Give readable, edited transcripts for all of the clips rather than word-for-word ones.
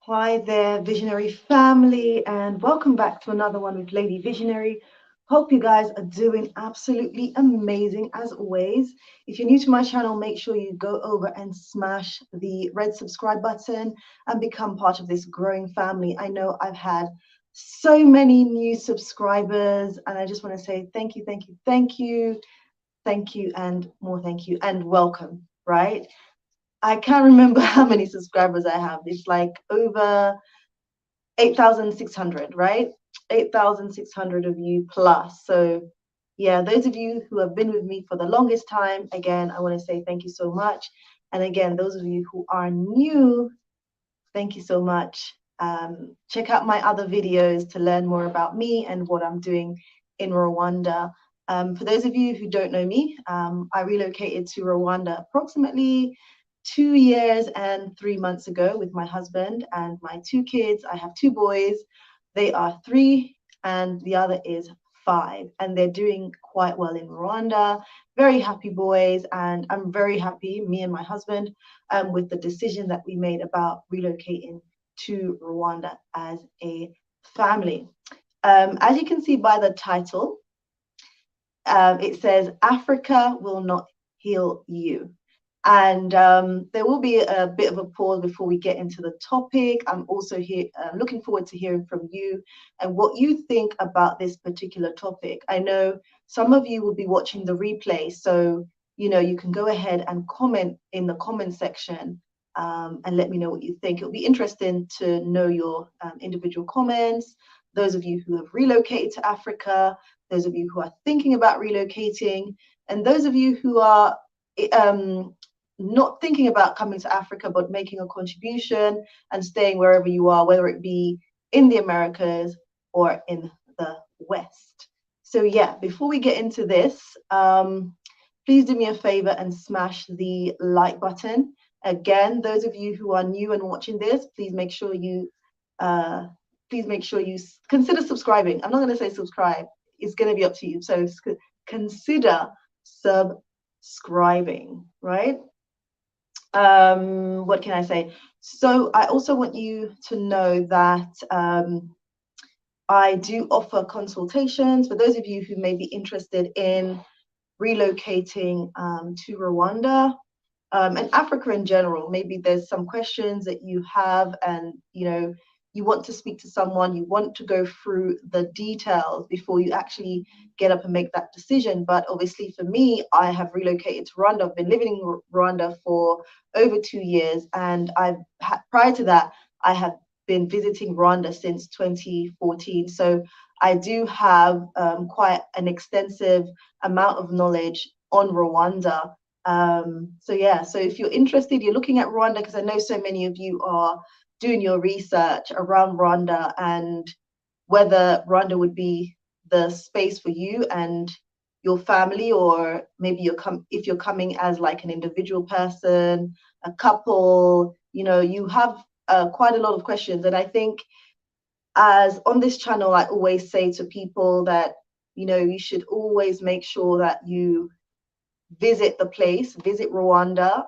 Hi there, Visionary family, and welcome back to another one with Lady Visionary. Hope you guys are doing absolutely amazing as always. If you're new to my channel, make sure you go over and smash the red subscribe button and become part of this growing family. I know I've had so many new subscribers, and I just want to say thank you, thank you, thank you, thank you, and more thank you, and welcome, right? I can't remember how many subscribers I have. It's like over 8,600, right? 8,600 of you plus. So yeah, those of you who have been with me for the longest time, again, I want to say thank you so much. And again, those of you who are new, thank you so much. Check out my other videos to learn more about me and what I'm doing in Rwanda. For those of you who don't know me, I relocated to Rwanda approximately 2 years and 3 months ago with my husband and my two kids. I have two boys. They are 3 and the other is 5, and they're doing quite well in Rwanda. Very happy boys, and I'm very happy, me and my husband, with the decision that we made about relocating to Rwanda as a family. As you can see by the title, it says Africa will not heal you. And there will be a bit of a pause before we get into the topic. I'm also here looking forward to hearing from you and what you think about this particular topic. I know some of you will be watching the replay, so you can go ahead and comment in the comment section and let me know what you think. It'll be interesting to know your individual comments. Those of you who have relocated to Africa, those of you who are thinking about relocating, and those of you who are not thinking about coming to Africa, but making a contribution and staying wherever you are, whether it be in the Americas or in the West. So yeah, before we get into this, please do me a favor and smash the like button. Again, those of you who are new and watching this, please make sure you consider subscribing. I'm not going to say subscribe. It's going to be up to you. So consider subscribing, right? What can I say? So I also want you to know that I do offer consultations for those of you who may be interested in relocating to Rwanda and Africa in general. Maybe there's some questions that you have, and you want to speak to someone, you want to go through the details before you actually get up and make that decision. But obviously for me, I have relocated to Rwanda. I've been living in Rwanda for over 2 years, and prior to that, I have been visiting Rwanda since 2014. So I do have quite an extensive amount of knowledge on Rwanda. So yeah, so if you're interested, you're looking at Rwanda, because I know so many of you are doing your research around Rwanda and whether Rwanda would be the space for you and your family, or maybe if you're coming as like an individual person, a couple, you have quite a lot of questions. And I think, as on this channel, I always say to people that you should always make sure that you visit the place, visit Rwanda,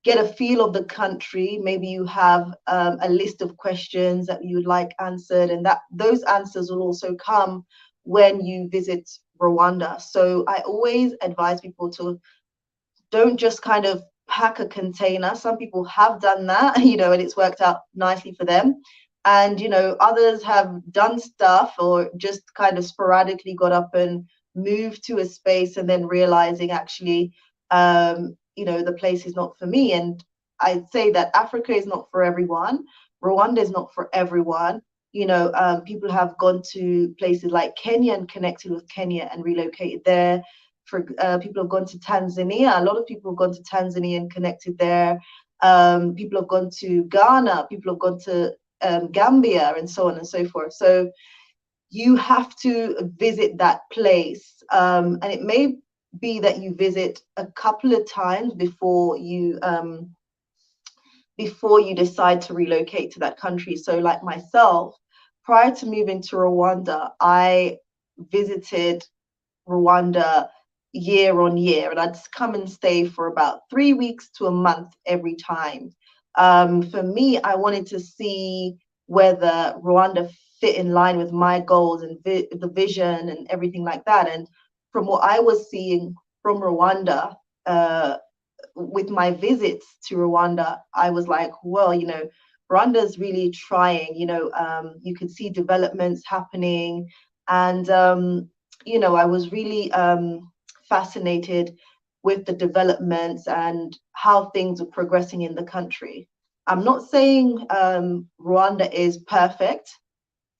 get a feel of the country. Maybe you have a list of questions that you would like answered, and that those answers will also come when you visit Rwanda. So I always advise people to don't just kind of pack a container. Some people have done that, and it's worked out nicely for them. And, others have done stuff or just kind of sporadically got up and moved to a space and then realizing actually, the place is not for me. And I'd say that Africa is not for everyone. Rwanda is not for everyone. People have gone to places like Kenya and connected with Kenya and relocated there. For people have gone to Tanzania. A lot of people have gone to Tanzania and connected there. People have gone to Ghana. People have gone to Gambia, and so on and so forth. So you have to visit that place, and it may be that you visit a couple of times before you decide to relocate to that country. So like myself, prior to moving to Rwanda, I visited Rwanda year on year, and I'd come and stay for about 3 weeks to a month every time. For me, I wanted to see whether Rwanda fit in line with my goals and the vision and everything like that. And from what I was seeing from Rwanda, with my visits to Rwanda, I was like, well, Rwanda's really trying. You could see developments happening, and I was really fascinated with the developments and how things are progressing in the country. I'm not saying Rwanda is perfect.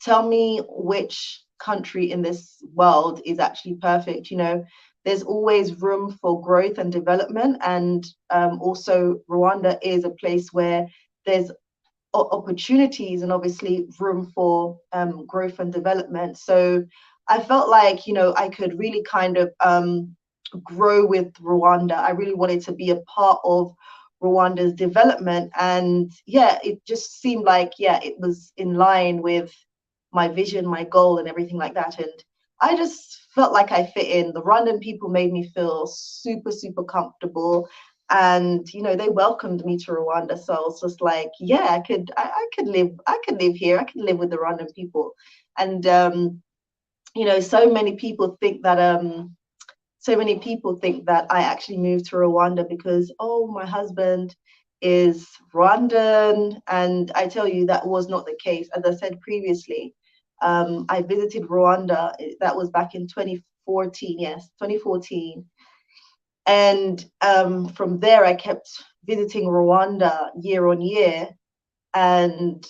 Tell me which country in this world is actually perfect. There's always room for growth and development. And also, Rwanda is a place where there's opportunities and obviously room for growth and development. So I felt like, I could really kind of grow with Rwanda. I really wanted to be a part of Rwanda's development. And yeah, it just seemed like, yeah, it was in line with my vision, my goal, and everything like that. And I just felt like I fit in. The Rwandan people made me feel super, super comfortable. And they welcomed me to Rwanda. So I was just like, yeah, I could live here. I could live with the Rwandan people. And so many people think that I actually moved to Rwanda because, oh, my husband is Rwandan. And I tell you, that was not the case. As I said previously, I visited Rwanda. That was back in 2014. Yes, 2014. And from there, I kept visiting Rwanda year on year. And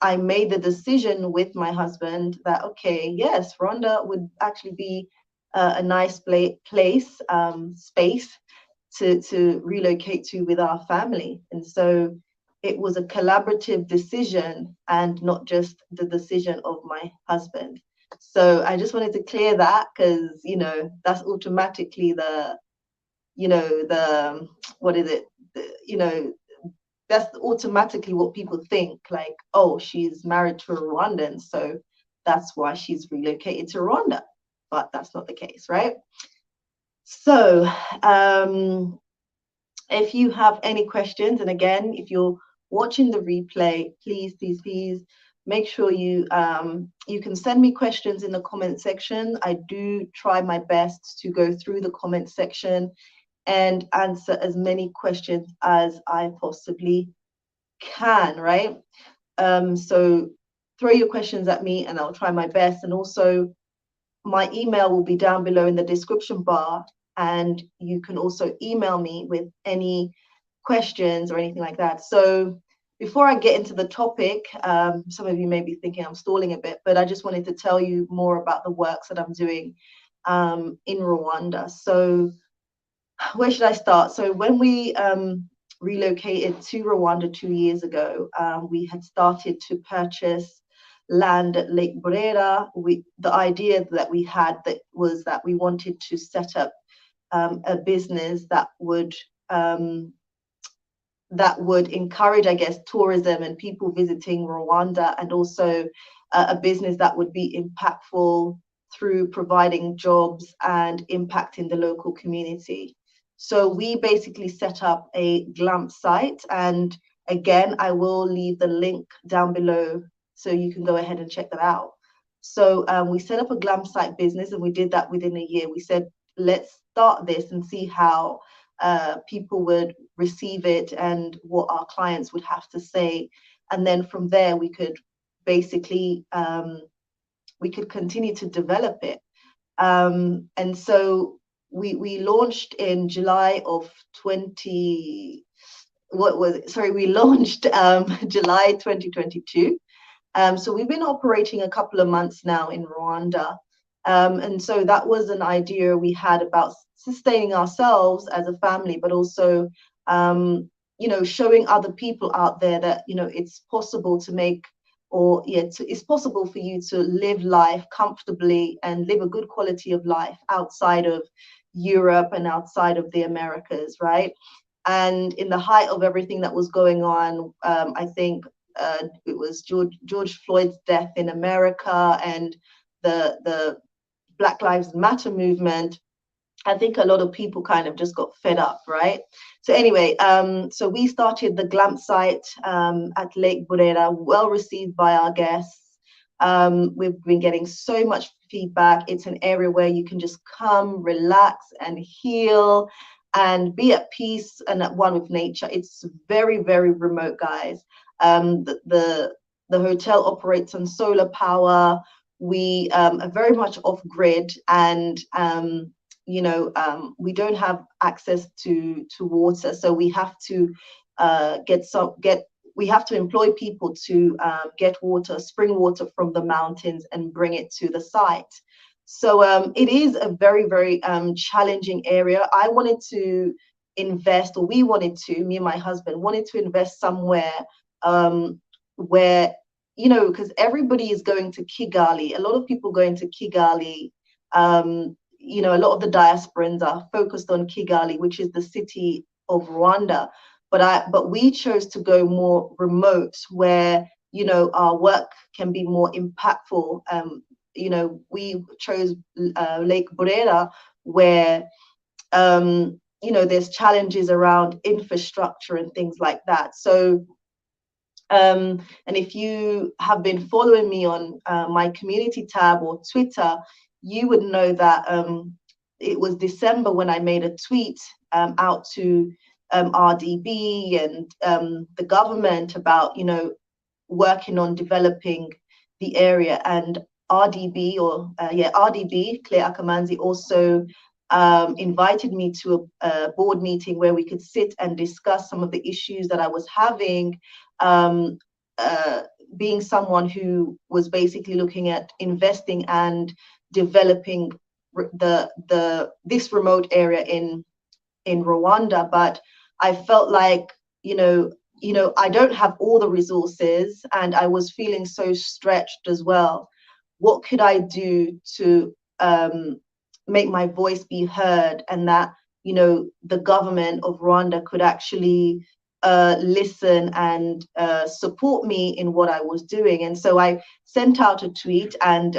I made the decision with my husband that, okay, yes, Rwanda would actually be a nice place, space to relocate to with our family. And so it was a collaborative decision and not just the decision of my husband. So I just wanted to clear that because, that's automatically what is it? That's automatically what people think, like, oh, she's married to a Rwandan, so that's why she's relocated to Rwanda. But that's not the case, right? So if you have any questions, and again, if you're watching the replay, please make sure you can send me questions in the comment section. I do try my best to go through the comment section and answer as many questions as I possibly can, right? So throw your questions at me and I'll try my best. And also my email will be down below in the description bar, and you can also email me with any questions or anything like that. So before I get into the topic, some of you may be thinking I'm stalling a bit, but I just wanted to tell you more about the works that I'm doing in Rwanda. So where should I start? So when we relocated to Rwanda 2 years ago, we had started to purchase land at Lake Burera. The idea that we had was that we wanted to set up a business that would encourage, I guess, tourism and people visiting Rwanda, and also a business that would be impactful through providing jobs and impacting the local community. So we basically set up a glamp site, and again, I will leave the link down below so you can go ahead and check that out. So we set up a glamp site business, and we did that within a year. We said, let's start this and see how people would receive it and what our clients would have to say. And then from there, we could basically, we could continue to develop it. And so we launched in July of 20, what was it? Sorry, we launched July 2022. So we've been operating a couple of months now in Rwanda. And so that was an idea we had about sustaining ourselves as a family, but also, showing other people out there that, it's possible to make, it's possible for you to live life comfortably and live a good quality of life outside of Europe and outside of the Americas, right? And in the height of everything that was going on, I think it was George Floyd's death in America and the Black Lives Matter movement. I think a lot of people kind of just got fed up, right? So anyway, so we started the glamp site at Lake Burera, well received by our guests. We've been getting so much feedback. It's an area where you can just come, relax, and heal, and be at peace and at one with nature. It's very, very remote, guys. The hotel operates on solar power. We are very much off grid, and we don't have access to water, so we have to we have to employ people to get water, spring water from the mountains, and bring it to the site. So it is a very, very challenging area. I wanted to invest, or we wanted to, me and my husband wanted to invest somewhere where, because everybody is going to Kigali. A lot of people going to Kigali. A lot of the diasporans are focused on Kigali, which is the city of Rwanda. But we chose to go more remote, where our work can be more impactful. We chose Lake Burera, where there's challenges around infrastructure and things like that. So and if you have been following me on my community tab or Twitter, you would know that it was December when I made a tweet out to RDB and the government about, working on developing the area. And RDB, Claire Akamanzi, also invited me to a board meeting where we could sit and discuss some of the issues that I was having, being someone who was basically looking at investing and developing this remote area in Rwanda. But I felt like, I don't have all the resources, and I was feeling so stretched as well. What could I do to make my voice be heard, and that, the government of Rwanda could actually listen and support me in what I was doing? And so I sent out a tweet, and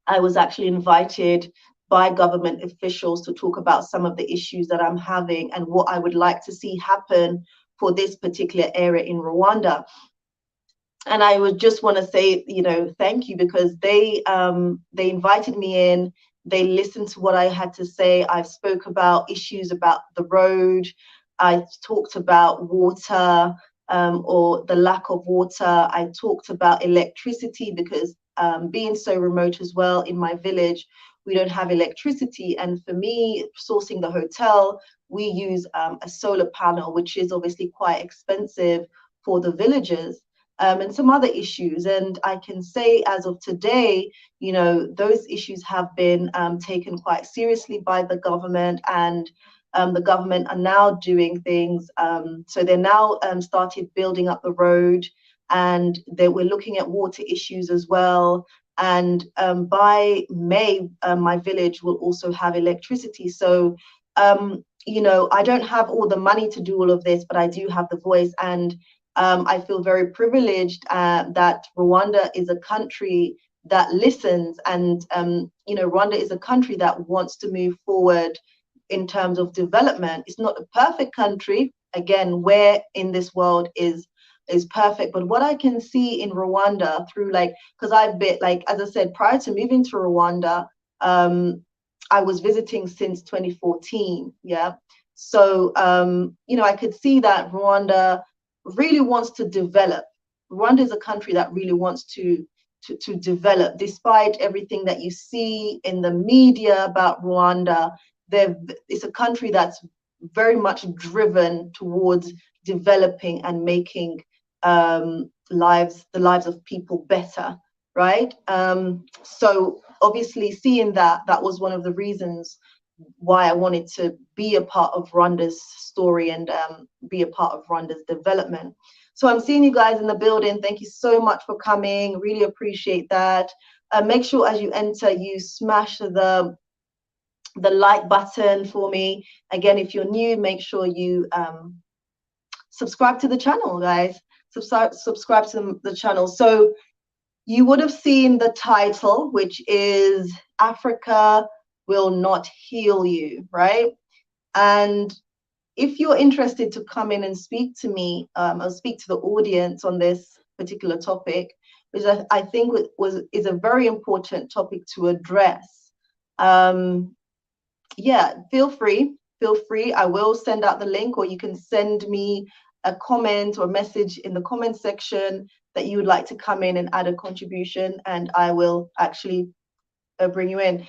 I was actually invited by government officials to talk about some of the issues that I'm having and what I would like to see happen for this particular area in Rwanda. And I would just want to say, thank you, because they invited me in. They listened to what I had to say. I spoke about issues about the road. I talked about water, or the lack of water. I talked about electricity, because being so remote as well, in my village, we don't have electricity. And for me, sourcing the hotel, we use a solar panel, which is obviously quite expensive for the villagers, and some other issues. And I can say, as of today, those issues have been taken quite seriously by the government, and the government are now doing things. So they're now started building up the road, and we're looking at water issues as well. And by May, my village will also have electricity. So, I don't have all the money to do all of this, but I do have the voice. And I feel very privileged that Rwanda is a country that listens, and Rwanda is a country that wants to move forward in terms of development. It's not a perfect country. Again, where in this world is perfect? But what I can see in Rwanda through, because I've been, as I said, prior to moving to Rwanda, I was visiting since 2014. Yeah. So, I could see that Rwanda really wants to develop. Rwanda is a country that really wants to develop, despite everything that you see in the media about Rwanda. It's a country that's very much driven towards developing and making the lives of people better, right? So obviously, seeing that was one of the reasons why I wanted to be a part of Rwanda's story and be a part of Rwanda's development. So I'm seeing you guys in the building. Thank you so much for coming. Really appreciate that. Make sure as you enter, you smash the like button for me. Again, if you're new, make sure you subscribe to the channel, guys. Subscribe to the channel. So you would have seen the title, which is Africa will not heal you, right? And if you're interested to come in and speak to me, or speak to the audience on this particular topic, which I think is a very important topic to address, yeah, feel free. Feel free. I will send out the link, or you can send me a comment or message in the comment section that you would like to come in and add a contribution, and I will actually bring you in.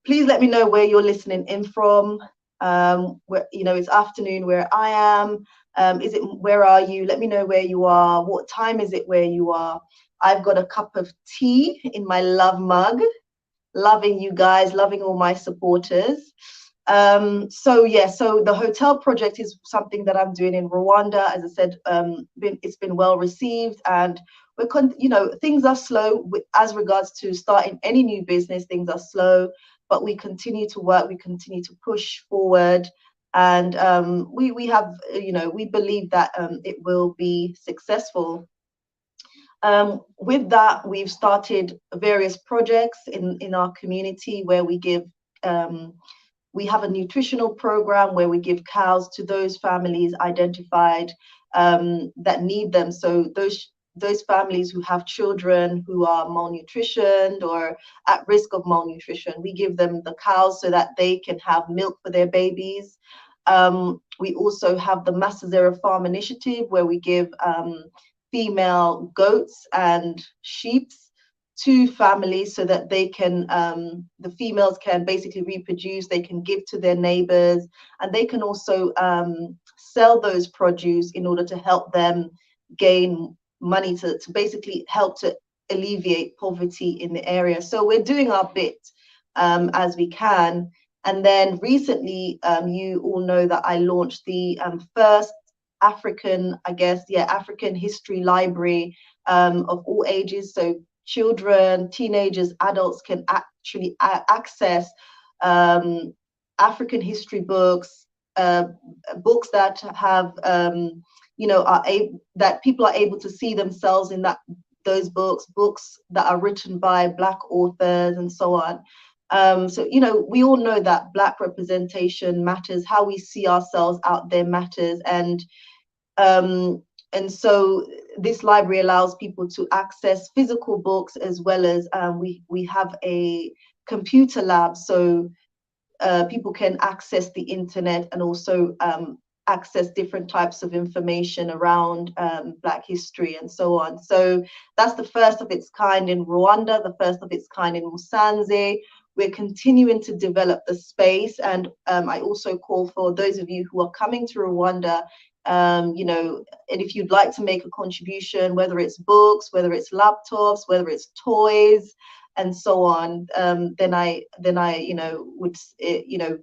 Please let me know where you're listening in from. Where, you know, it's afternoon where I am. Where are you? Let me know where you are. What time is it where you are? I've got a cup of tea in my love mug. Loving you guys, loving all my supporters. So yeah, so the hotel project is something that I'm doing in Rwanda. As I said, it's been well received, and you know, things are slow as regards to starting any new business. Things are slow, but we continue to work, we continue to push forward, and we have, you know, we believe that it will be successful. With that, we've started various projects in our community where we have a nutritional program where we give cows to those families identified that need them. So those families who have children who are malnutritioned or at risk of malnutrition, we give them the cows so that they can have milk for their babies. We also have the Masazera Farm Initiative where we give female goats and sheep to families so that they can, the females can basically reproduce, they can give to their neighbors, and they can also sell those produce in order to help them gain money to basically help to alleviate poverty in the area. So we're doing our bit as we can. And then recently, you all know that I launched the first African, African history library of all ages. So children, teenagers, adults can actually access African history books, books that have, you know, that people are able to see themselves in those books, books that are written by Black authors and so on. So, you know, we all know that Black representation matters, how we see ourselves out there matters. And so this library allows people to access physical books as well as we have a computer lab, so people can access the internet and also access different types of information around Black history and so on. So that's the first of its kind in Rwanda, the first of its kind in Musanze. We're continuing to develop the space, and I also call for those of you who are coming to Rwanda, you know, and if you'd like to make a contribution, whether it's books, whether it's laptops, whether it's toys, and so on, then I, you know, would, you know,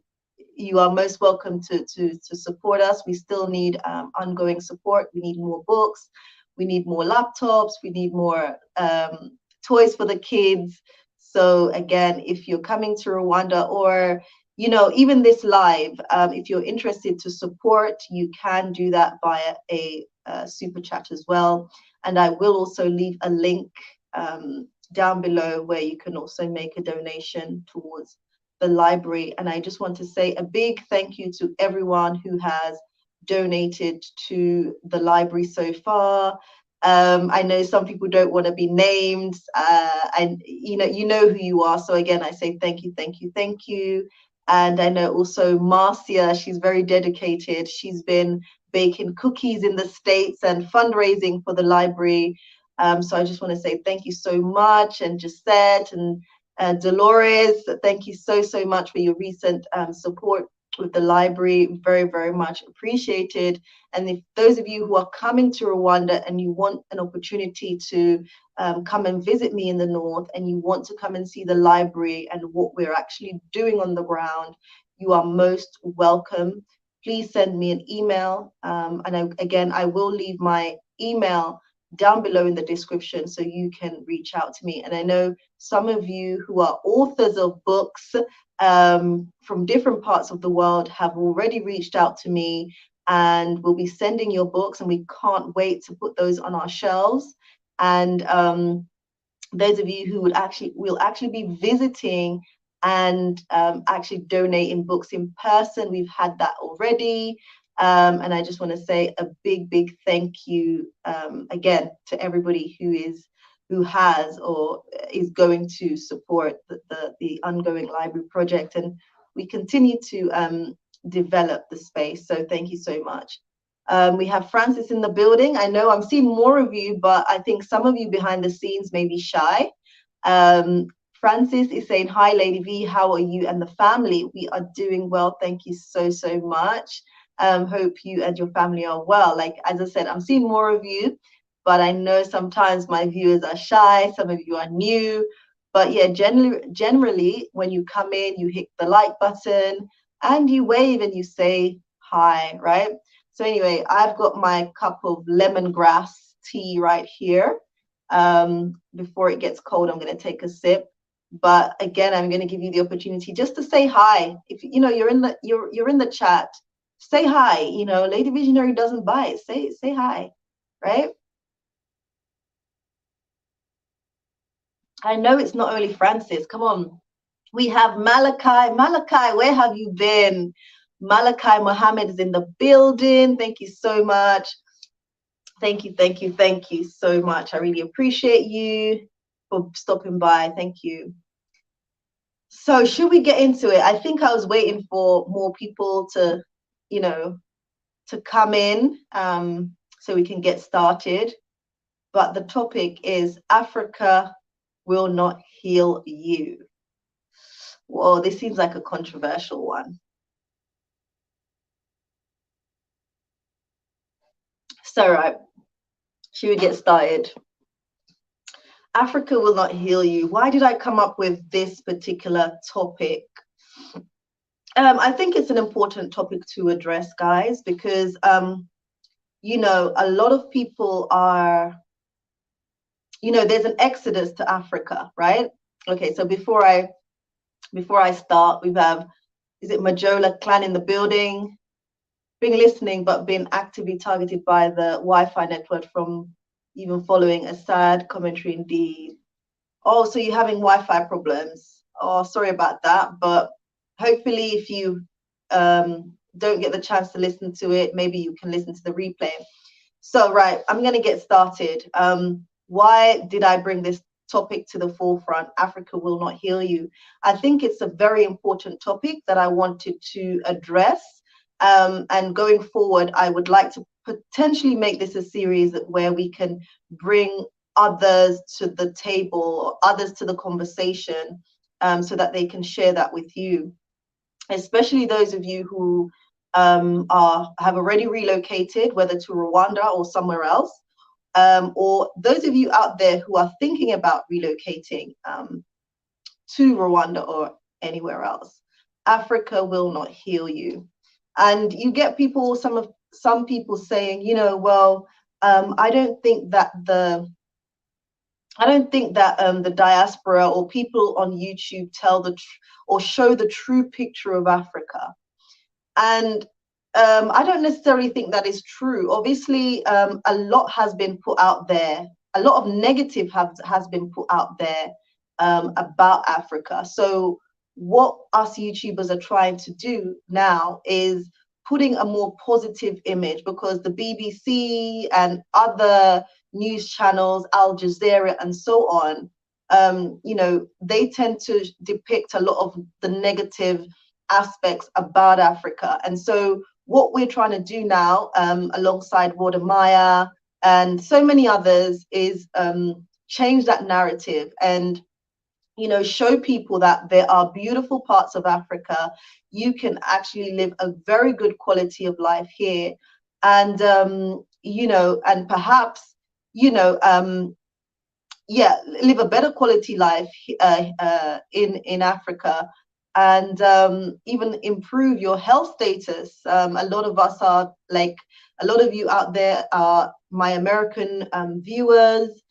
you are most welcome to support us. We still need ongoing support. We need more books. We need more laptops. We need more toys for the kids. So again, if you're coming to Rwanda, or you know, even this live, if you're interested to support, you can do that via a super chat as well. And I will also leave a link down below where you can also make a donation towards the library. And I just want to say a big thank you to everyone who has donated to the library so far. I know some people don't want to be named, and you know who you are. So again, I say thank you, thank you, thank you. And I know also Marcia, she's very dedicated. She's been baking cookies in the States and fundraising for the library. So I just want to say thank you so much. And Gisette and Dolores, thank you so much for your recent support with the library. Very, very much appreciated. And if those of you who are coming to Rwanda and you want an opportunity to come and visit me in the north, and you want to come and see the library and what we're actually doing on the ground, you are most welcome. Please send me an email. And again, I will leave my email down below in the description so you can reach out to me. And I know some of you who are authors of books from different parts of the world have already reached out to me and will be sending your books, and we can't wait to put those on our shelves. And those of you who will actually be visiting and actually donating books in person. We've had that already. And I just want to say a big thank you again to everybody who has or is going to support the ongoing library project. And we continue to develop the space. So thank you so much. We have Francis in the building. I know I'm seeing more of you, but I think some of you behind the scenes may be shy. Francis is saying, hi, Lady V, how are you and the family? We are doing well. Thank you so much. Hope you and your family are well. Like, as I said, I'm seeing more of you, but I know sometimes my viewers are shy. Some of you are new. But yeah, generally, when you come in, you hit the like button and you wave and you say hi, right? So anyway, I've got my cup of lemongrass tea right here. Before it gets cold, I'm going to take a sip. But again, I'm going to give you the opportunity just to say hi. If you know you're in the chat, say hi. You know, Lady Visionary doesn't bite. Say hi, right? I know it's not only Francis. Come on. We have Malachi. Malachi, where have you been? Malachi Mohammed is in the building. Thank you so much. Thank you so much. I really appreciate you for stopping by. Thank you. So should we get into it? I think I was waiting for more people to, you know, to come in so we can get started. But the topic is Africa will not heal you. Well, this seems like a controversial one. So, right, should we get started? Africa will not heal you. Why did I come up with this particular topic? I think it's an important topic to address, guys, because, you know, a lot of people are, you know, there's an exodus to Africa, right? Okay, so before I start, we have, is it Majola clan in the building? Been listening, but been actively targeted by the Wi-Fi network from even following a sad commentary indeed. Oh, so you're having Wi-Fi problems. Oh, sorry about that. But hopefully if you don't get the chance to listen to it, maybe you can listen to the replay. So, right, I'm going to get started. Why did I bring this topic to the forefront? Africa will not heal you. I think it's a very important topic that I wanted to address. And going forward, I would like to potentially make this a series where we can bring others to the table, others to the conversation, so that they can share that with you, especially those of you who have already relocated, whether to Rwanda or somewhere else, or those of you out there who are thinking about relocating to Rwanda or anywhere else. Africa will not heal you. And you get people, some people saying, you know, well, I don't think that the diaspora or people on YouTube tell or show the true picture of Africa. And I don't necessarily think that is true. Obviously, a lot has been put out there. A lot of negative has been put out there about Africa. So what us YouTubers are trying to do now is putting a more positive image, because the BBC and other news channels, Al Jazeera and so on, you know, they tend to depict a lot of the negative aspects about Africa. And so what we're trying to do now, alongside Wardamaya and so many others, is change that narrative and, you know, show people that there are beautiful parts of Africa. You can actually live a very good quality of life here, and you know, and perhaps, you know, yeah, live a better quality life in Africa, and even improve your health status. A lot of us are like, a lot of you out there are my American viewers.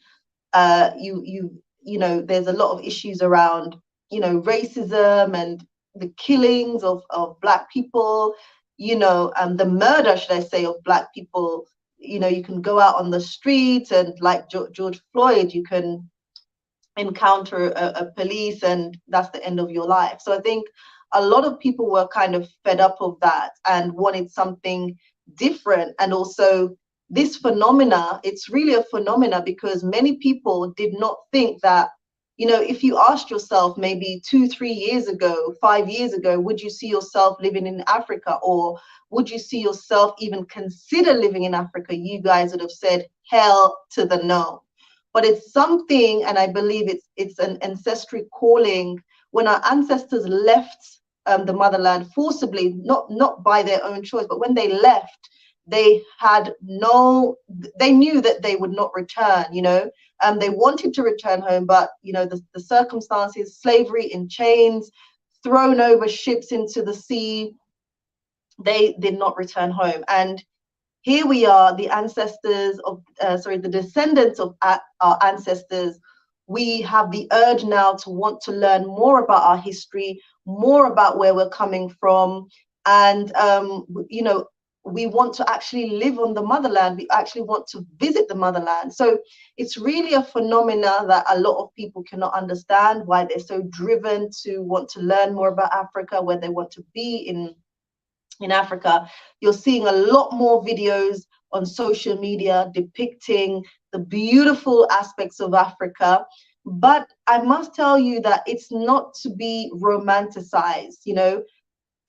You know, there's a lot of issues around, you know, racism and the killings of Black people, you know, the murder, should I say, of Black people. You know, you can go out on the street and, like George Floyd, you can encounter a police and that's the end of your life. So I think a lot of people were kind of fed up of that and wanted something different. And also this phenomena, it's really a phenomena because many people did not think that, you know, if you asked yourself maybe 2-3 years ago, 5 years ago, would you see yourself living in Africa, or would you see yourself even consider living in Africa, you guys would have said hell to the no. But it's something, and I believe it's an ancestral calling. When our ancestors left the motherland forcibly, not by their own choice, but when they left, they had no, they knew that they would not return, you know. They wanted to return home, but you know, the circumstances, slavery in chains, thrown over ships into the sea, they did not return home. And here we are, the ancestors of, the descendants of our ancestors. We have the urge now to want to learn more about our history, more about where we're coming from. And, you know, we want to actually live on the motherland. We actually want to visit the motherland. So it's really a phenomena that a lot of people cannot understand, why they're so driven to want to learn more about Africa, where they want to be in Africa. You're seeing a lot more videos on social media depicting the beautiful aspects of Africa. But I must tell you that it's not to be romanticized. You know,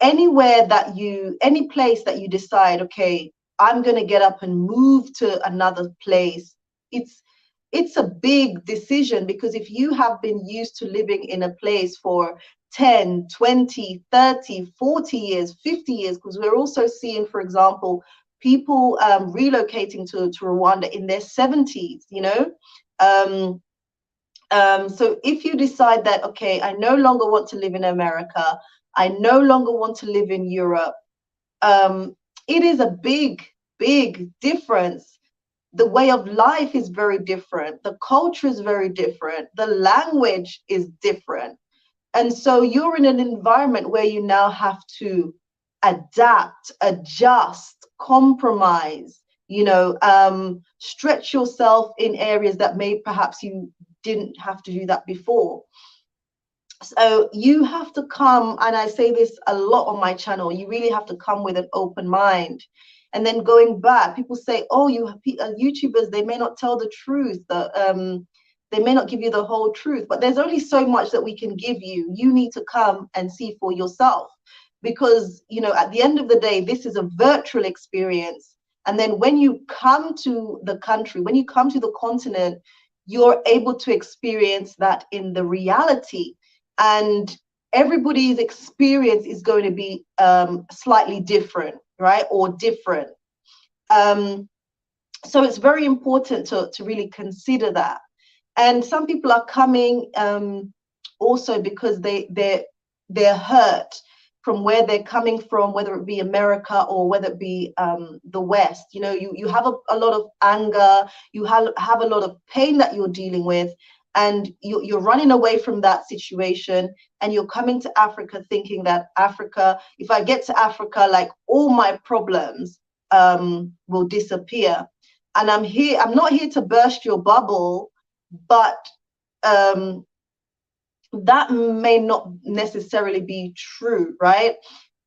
anywhere that you, any place that you decide, okay, I'm going to get up and move to another place, it's a big decision, because if you have been used to living in a place for 10, 20, 30, 40 years, 50 years, because we're also seeing, for example, people relocating to Rwanda in their 70s, you know. So if you decide that, okay, I no longer want to live in America, I no longer want to live in Europe, it is a big, big difference. The way of life is very different. The culture is very different. The language is different. And so you're in an environment where you now have to adapt, adjust, compromise, you know, stretch yourself in areas that may perhaps you didn't have to do that before. So you have to come, and I say this a lot on my channel, you really have to come with an open mind. And then going back, people say, oh, you YouTubers, they may not tell the truth, they may not give you the whole truth, but there's only so much that we can give you. You need to come and see for yourself, because, you know, at the end of the day, this is a virtual experience. And then when you come to the country, when you come to the continent, you're able to experience that in the reality. And everybody's experience is going to be slightly different, right? Or different. So it's very important to really consider that. And some people are coming also because they're hurt from where they're coming from, whether it be America or whether it be the West. You know, you have a lot of anger, you have a lot of pain that you're dealing with, and you're running away from that situation, and you're coming to Africa thinking that Africa, if I get to Africa, like all my problems will disappear. And I'm not here to burst your bubble, but that may not necessarily be true, right?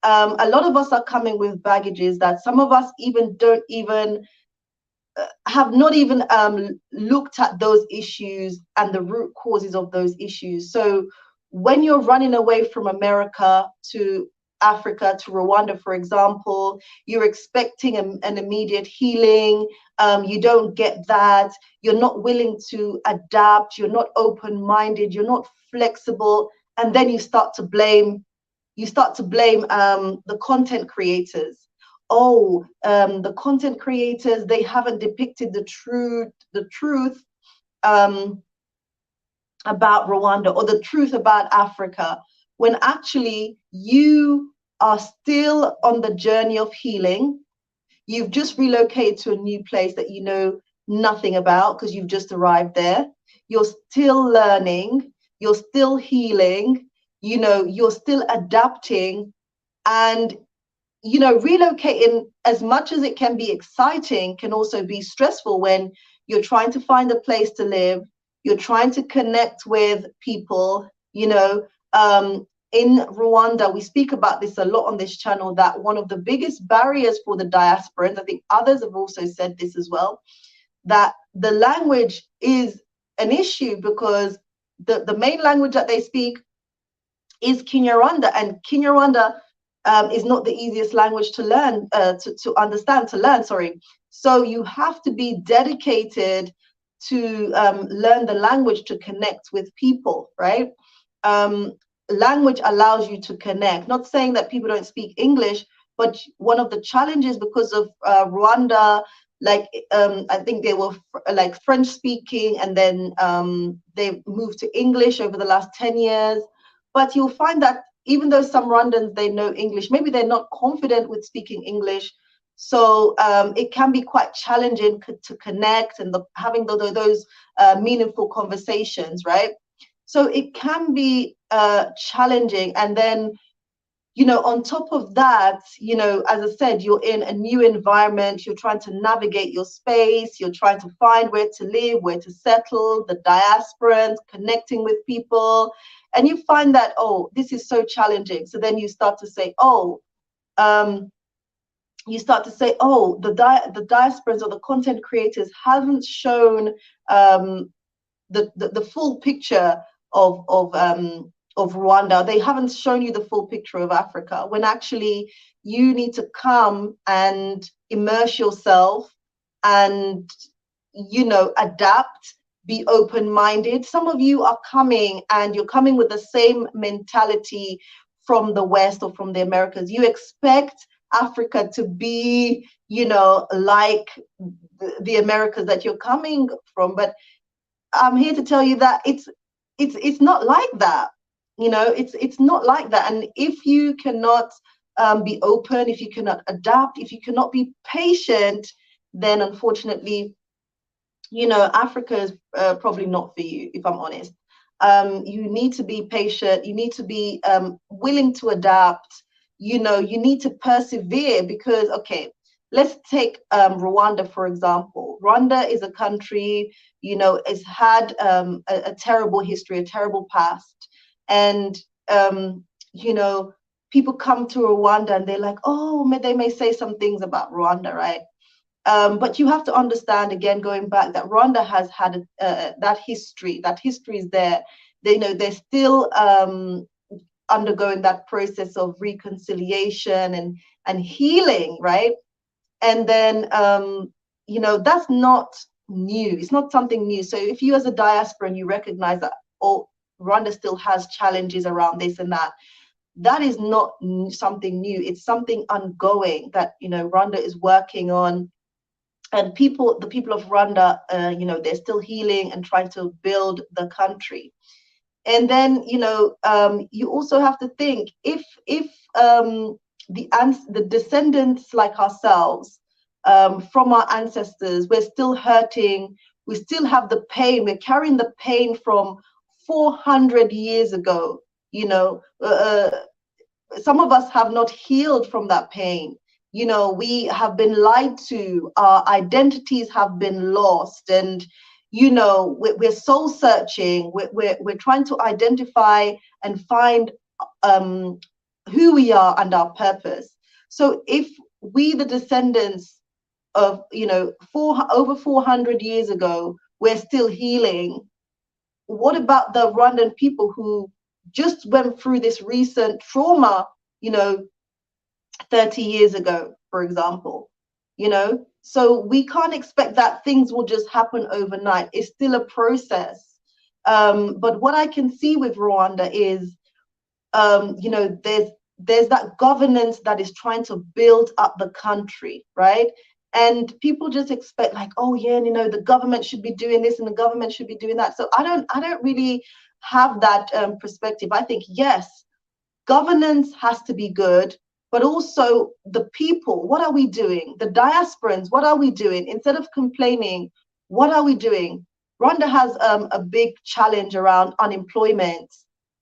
A lot of us are coming with baggages that some of us have not even looked at those issues and the root causes of those issues. So when you're running away from America to Africa, to Rwanda, for example, you're expecting an immediate healing. You don't get that. You're not willing to adapt. You're not open-minded. You're not flexible. And then you start to blame the content creators. Oh, the content creators, they haven't depicted the truth about Rwanda, or the truth about Africa, when actually you are still on the journey of healing. You've just relocated to a new place that you know nothing about because you've just arrived there. You're still learning, you're still healing, you know, you're still adapting. And you know, relocating, as much as it can be exciting, can also be stressful when you're trying to find a place to live, You're trying to connect with people, in Rwanda, we speak about this a lot on this channel, that one of the biggest barriers for the diasporans, I think others have also said this as well, that the language is an issue, because the main language that they speak is Kinyarwanda, and Kinyarwanda is not the easiest language to learn, to understand, to learn, sorry. So you have to be dedicated to learn the language to connect with people, right? Language allows you to connect. Not saying that people don't speak English, but one of the challenges, because of Rwanda, like I think they were like French speaking, and then they moved to English over the last 10 years. But you'll find that even though some Rwandans, they know English, maybe they're not confident with speaking English. So it can be quite challenging to connect and having those meaningful conversations, right? So it can be challenging. And then, on top of that, as I said, you're in a new environment, you're trying to navigate your space, you're trying to find where to live, where to settle, the diasporans, connecting with people. And you find that, oh, this is so challenging. So then you start to say, the diasporans or the content creators haven't shown the full picture of Rwanda. They haven't shown you the full picture of Africa, when actually you need to come and immerse yourself and, adapt, be open-minded. Some of you are coming and you're coming with the same mentality from the West or from the Americas. You expect Africa to be, like the Americas that you're coming from, but I'm here to tell you that it's not like that. It's not like that. And if you cannot be open, if you cannot adapt, if you cannot be patient, then unfortunately, Africa is probably not for you, if I'm honest. You need to be patient. You need to be willing to adapt. You need to persevere, because, okay, let's take Rwanda, for example. Rwanda is a country, it's had a terrible history, a terrible past. And, people come to Rwanda and they're like, oh, they may say some things about Rwanda, right? But you have to understand, again, going back, that Rwanda has had that history. That history is there. They're still undergoing that process of reconciliation and healing, right? And then, that's not new. It's not something new. So if you as a diaspora and you recognize that, Rwanda still has challenges around this and that, that is not something new. It's something ongoing that, Rwanda is working on. And the people of Rwanda, they're still healing and trying to build the country. And then, you also have to think, if the descendants like ourselves, from our ancestors, we're still hurting, we still have the pain, we're carrying the pain from 400 years ago, some of us have not healed from that pain. We have been lied to, our identities have been lost, and we're soul searching, we're trying to identify and find who we are and our purpose. So if we, the descendants of over 400 years ago, we're still healing, what about the Rwandan people who just went through this recent trauma 30 years ago, for example? So we can't expect that things will just happen overnight. It's still a process. But what I can see with Rwanda is, there's that governance that is trying to build up the country, right? And people just expect, like, oh yeah, the government should be doing this and the government should be doing that. So I don't really have that perspective. I think, yes, governance has to be good, but also the people, what are we doing? The diasporans, what are we doing? Instead of complaining, what are we doing? Rwanda has a big challenge around unemployment,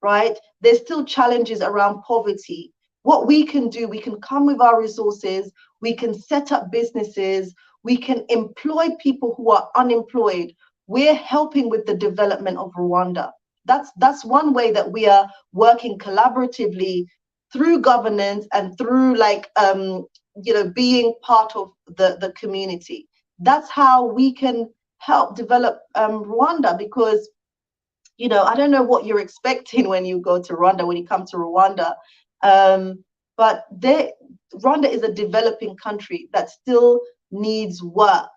right? There's still challenges around poverty. What we can do, we can come with our resources, we can set up businesses, we can employ people who are unemployed, we're helping with the development of Rwanda. That's one way that we are working collaboratively through governance and through like being part of the community. That's how we can help develop Rwanda, because I don't know what you're expecting when you go to Rwanda, when you come to Rwanda. But Rwanda is a developing country that still needs work,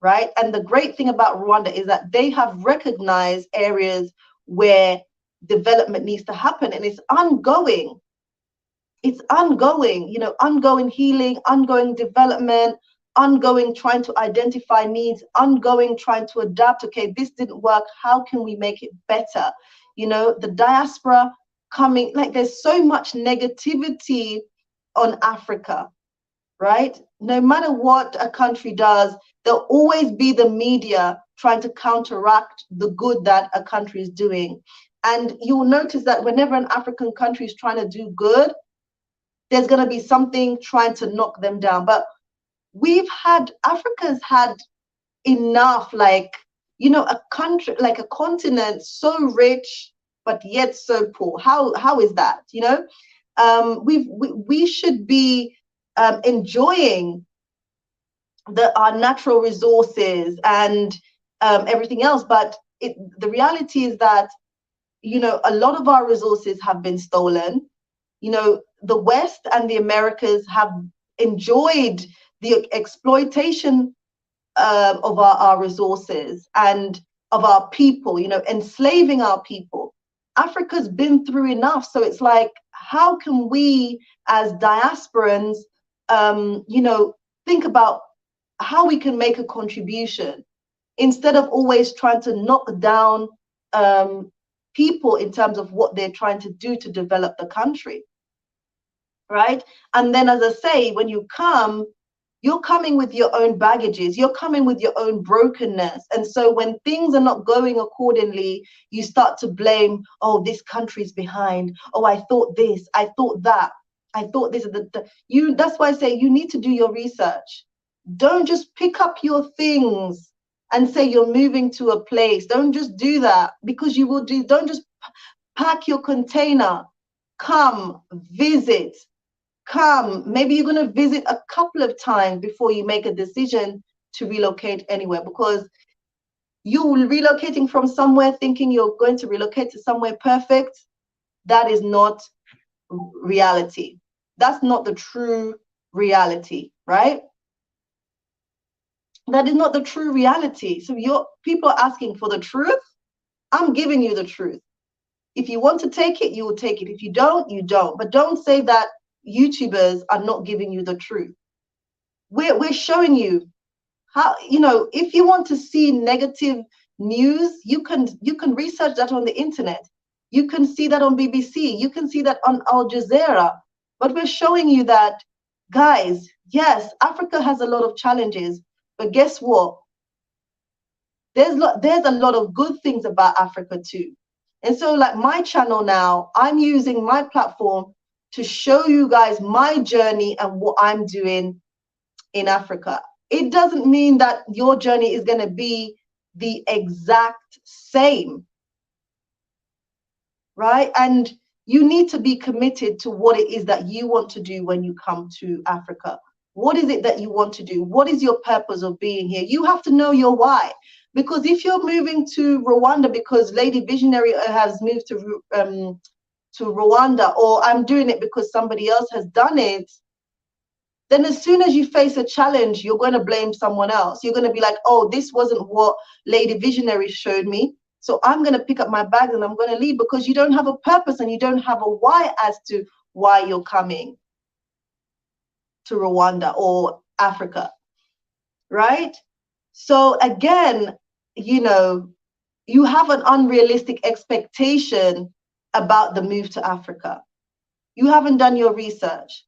right? And the great thing about Rwanda is that they have recognized areas where development needs to happen, and it's ongoing. It's ongoing, ongoing healing, ongoing development, ongoing trying to identify needs, ongoing trying to adapt. Okay, this didn't work. How can we make it better? The diaspora coming, like there's so much negativity on Africa, right? No matter what a country does, there'll always be the media trying to counteract the good that a country is doing. And you'll notice that whenever an African country is trying to do good, there's going to be something trying to knock them down. But Africa's had enough, like, a country, like a continent so rich, but yet so poor. How is that? We should be enjoying our natural resources and everything else. But the reality is that, a lot of our resources have been stolen. The West and the Americas have enjoyed the exploitation of our resources and of our people, enslaving our people. Africa's been through enough. So it's like, how can we as diasporans, think about how we can make a contribution instead of always trying to knock down people in terms of what they're trying to do to develop the country. Right? And then, as I say, when you come, you're coming with your own baggages, you're coming with your own brokenness. And so when things are not going accordingly, you start to blame, oh, this country's behind. Oh, I thought this, I thought that, I thought this. That's why I say you need to do your research. Don't just pick up your things and say you're moving to a place. Don't just do that, because don't just pack your container, come, visit. Maybe you're going to visit a couple of times before you make a decision to relocate anywhere, because you're relocating from somewhere thinking you're going to relocate to somewhere perfect. That is not reality. That's not the true reality, right? That is not the true reality. So people are asking for the truth. I'm giving you the truth. If you want to take it, you will take it. If you don't, you don't. But don't say that YouTubers are not giving you the truth. We're showing you how, if you want to see negative news, you can research that on the internet. You can see that on BBC. You can see that on Al Jazeera. But we're showing you that, guys, yes, Africa has a lot of challenges, but guess what? There's a lot of good things about Africa too. And so, like my channel now, I'm using my platform to show you guys my journey and what I'm doing in Africa. It doesn't mean that your journey is going to be the exact same, right? And you need to be committed to what it is that you want to do when you come to Africa. What is it that you want to do? What is your purpose of being here? You have to know your why. Because if you're moving to Rwanda because Lady Visionary has moved to Rwanda, or I'm doing it because somebody else has done it, then as soon as you face a challenge, you're going to blame someone else. You're going to be like, oh, this wasn't what Lady Visionary showed me, so I'm going to pick up my bags and I'm going to leave, because you don't have a purpose and you don't have a why as to why you're coming to Rwanda or Africa, right? So again, you have an unrealistic expectation about the move to Africa. You haven't done your research.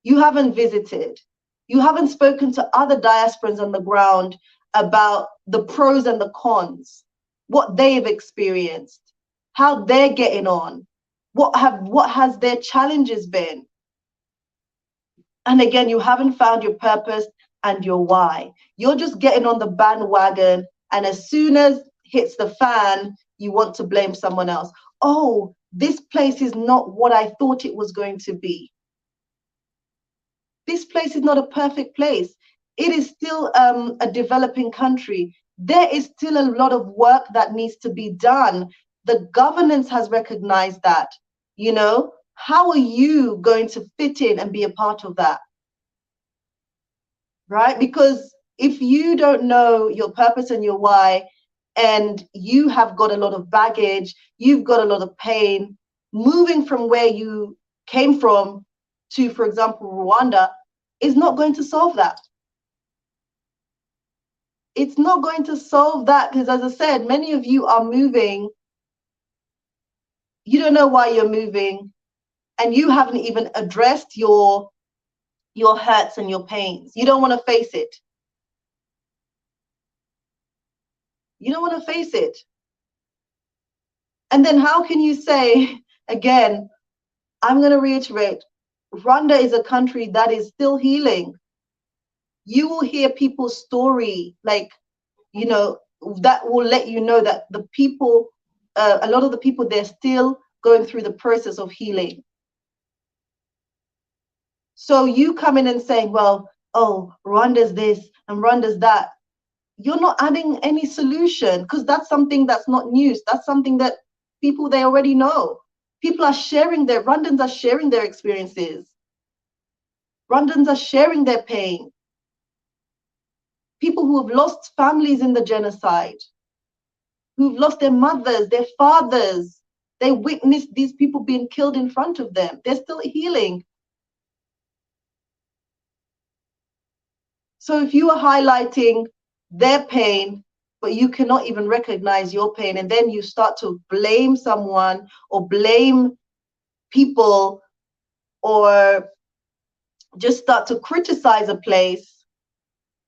You haven't visited. You haven't spoken to other diasporans on the ground about the pros and the cons, what they've experienced, how they're getting on, what has their challenges been. And again, you haven't found your purpose and your why. You're just getting on the bandwagon And as soon as hits the fan, you want to blame someone else. Oh, this place is not what I thought it was going to be. This place is not a perfect place. It is still a developing country. There is still a lot of work that needs to be done. The governance has recognized that. You know, how are you going to fit in and be a part of that? Right? Because if you don't know your purpose and your why, and you have got a lot of baggage, you've got a lot of pain, moving from where you came from to, for example, Rwanda, is not going to solve that. It's not going to solve that because, as I said, many of you are moving. You don't know why you're moving, and you haven't even addressed your hurts and your pains. You don't want to face it. You don't want to face it. And then how can you say, again, I'm going to reiterate, Rwanda is a country that is still healing. You will hear people's story, like, you know, that will let you know that the people, a lot of the people, they're still going through the process of healing. So you come in and saying, well, oh, Rwanda's this and Rwanda's that. You're not adding any solution because that's something that's not news. That's something that people, they already know. People are sharing Rwandans are sharing their experiences. Rwandans are sharing their pain. People who have lost families in the genocide, who've lost their mothers, their fathers, they witnessed these people being killed in front of them. They're still healing. So if you are highlighting their pain, but you cannot even recognize your pain, and then you start to blame someone or blame people or just start to criticize a place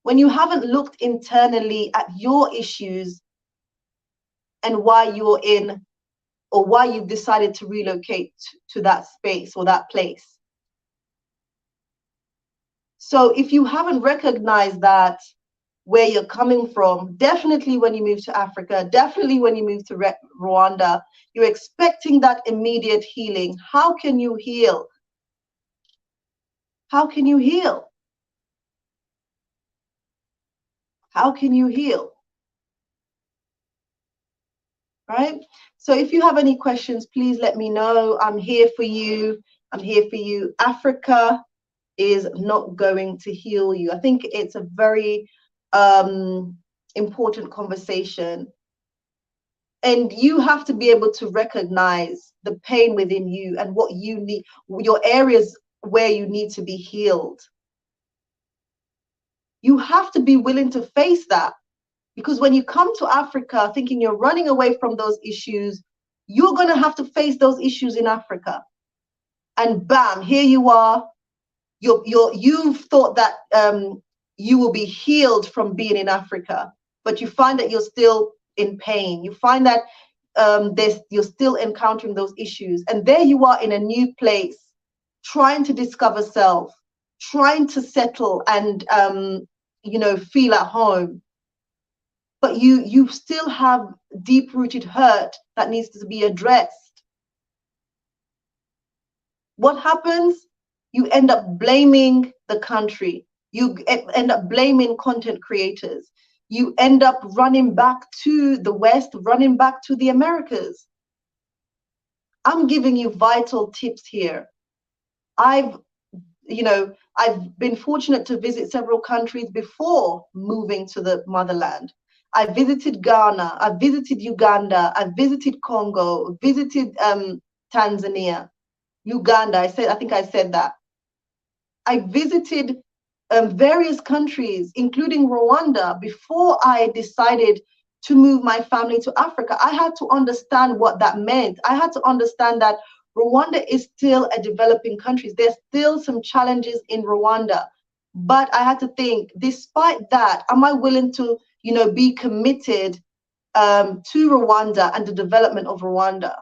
when you haven't looked internally at your issues and why you're in or why you've decided to relocate to that space or that place. So if you haven't recognized that, where you're coming from, definitely when you move to Africa, definitely when you move to Rwanda, you're expecting that immediate healing. How can you heal? How can you heal? How can you heal? Right? So if you have any questions, please let me know. I'm here for you. I'm here for you. Africa is not going to heal you. I think it's a very important conversation. And you have to be able to recognize the pain within you and what you need, your areas where you need to be healed. You have to be willing to face that. Because when you come to Africa thinking you're running away from those issues, you're going to have to face those issues in Africa. And bam, here you are. You've thought that you will be healed from being in Africa, but you find that you're still in pain. You find that you're still encountering those issues. And there you are in a new place, trying to discover self, trying to settle and, feel at home. But you still have deep-rooted hurt that needs to be addressed. What happens? You end up blaming the country. You end up blaming content creators. You end up running back to the West, running back to the Americas. I'm giving you vital tips here. I've been fortunate to visit several countries before moving to the motherland. I visited Ghana, I visited Uganda, I visited Congo, visited Tanzania, Uganda. I think I said that. I visited various countries, including Rwanda, before I decided to move my family to Africa. I had to understand what that meant. I had to understand that Rwanda is still a developing country. There's still some challenges in Rwanda. But I had to think, despite that, am I willing to, be committed to Rwanda and the development of Rwanda?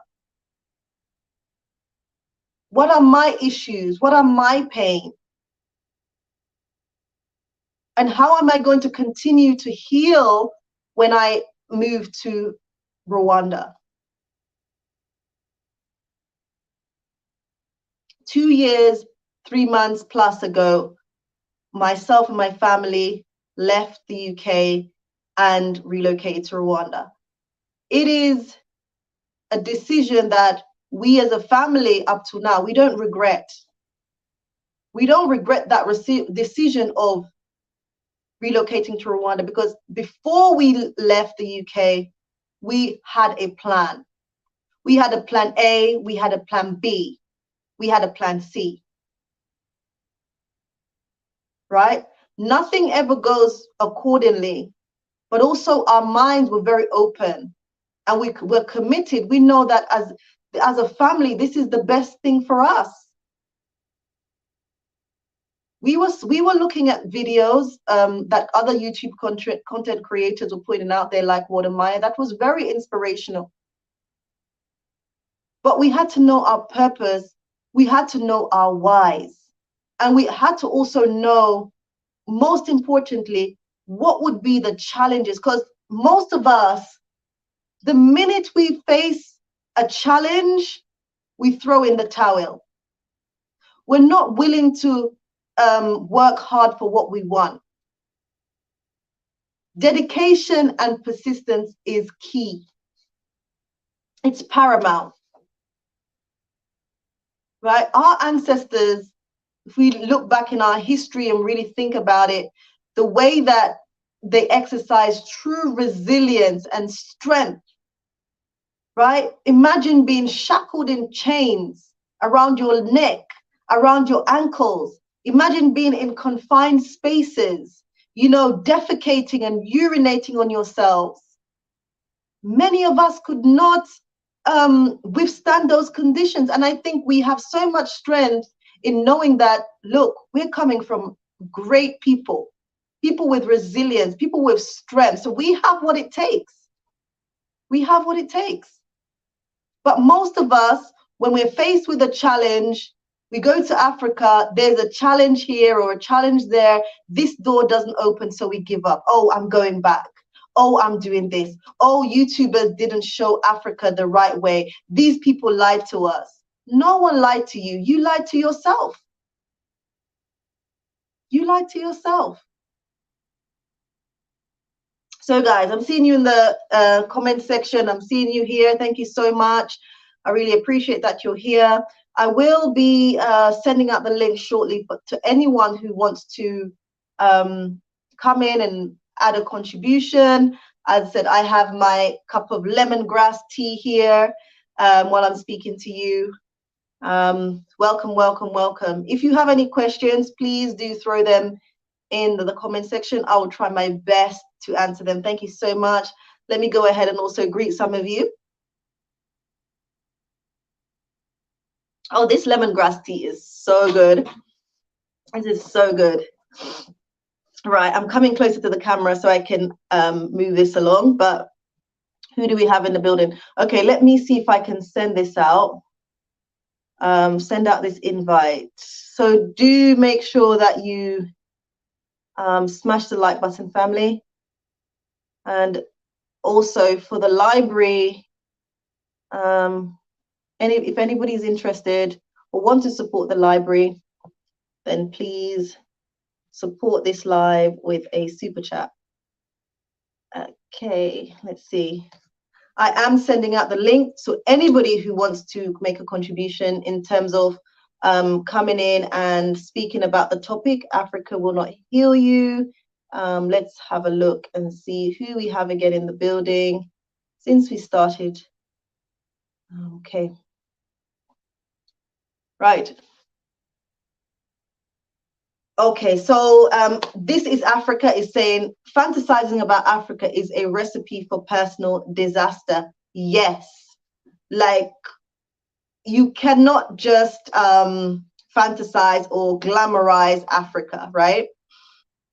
What are my issues? What are my pains? And how am I going to continue to heal when I moved to Rwanda. 2 years, 3 months plus ago, myself and my family left the UK and relocated to Rwanda. It is a decision that we as a family up to now, we don't regret. We don't regret that decision of relocating to Rwanda, because before we left the UK, we had a plan. We had a plan A, we had a plan B, we had a plan C. Right? Nothing ever goes accordingly, but also our minds were very open and we're committed. We know that as a family, this is the best thing for us. We were looking at videos that other YouTube content creators were putting out there, like Watermeyer. That was very inspirational. But we had to know our purpose. We had to know our whys. And we had to also know, most importantly, what would be the challenges. Because most of us, the minute we face a challenge, we throw in the towel. We're not willing to work hard for what we want. Dedication and persistence is key. It's paramount. Right? Our ancestors, if we look back in our history and really think about it, the way that they exercise true resilience and strength, right? Imagine being shackled in chains around your neck, around your ankles. Imagine being in confined spaces, you know, defecating and urinating on yourselves. Many of us could not withstand those conditions. And I think we have so much strength in knowing that, look, we're coming from great people, people with resilience, people with strength. So we have what it takes. We have what it takes. But most of us, when we're faced with a challenge, we go to Africa, there's a challenge here or a challenge there, this door doesn't open, so we give up. Oh, I'm going back. Oh, I'm doing this. Oh, YouTubers didn't show Africa the right way. These people lied to us. No one lied to you. You lied to yourself. You lied to yourself. So guys, I'm seeing you in the comment section. I'm seeing you here. Thank you so much. I really appreciate that you're here. I will be sending out the link shortly, but to anyone who wants to come in and add a contribution. As I said, I have my cup of lemongrass tea here while I'm speaking to you. Welcome, welcome, welcome. If you have any questions, please do throw them in the comment section. I will try my best to answer them. Thank you so much. Let me go ahead and also greet some of you. Oh, this lemongrass tea is so good. This is so good. Right, I'm coming closer to the camera so I can move this along, but who do we have in the building? Okay, let me see if I can send this out. Send out this invite. So do make sure that you smash the like button, family. And also for the library, if anybody's interested or want to support the library, then please support this live with a super chat. Okay, let's see. I am sending out the link, so anybody who wants to make a contribution in terms of coming in and speaking about the topic, Africa will not heal you. Let's have a look and see who we have again in the building since we started. Okay. Right. Okay, so This is Africa is saying, fantasizing about Africa is a recipe for personal disaster. Yes, like you cannot just fantasize or glamorize Africa, right?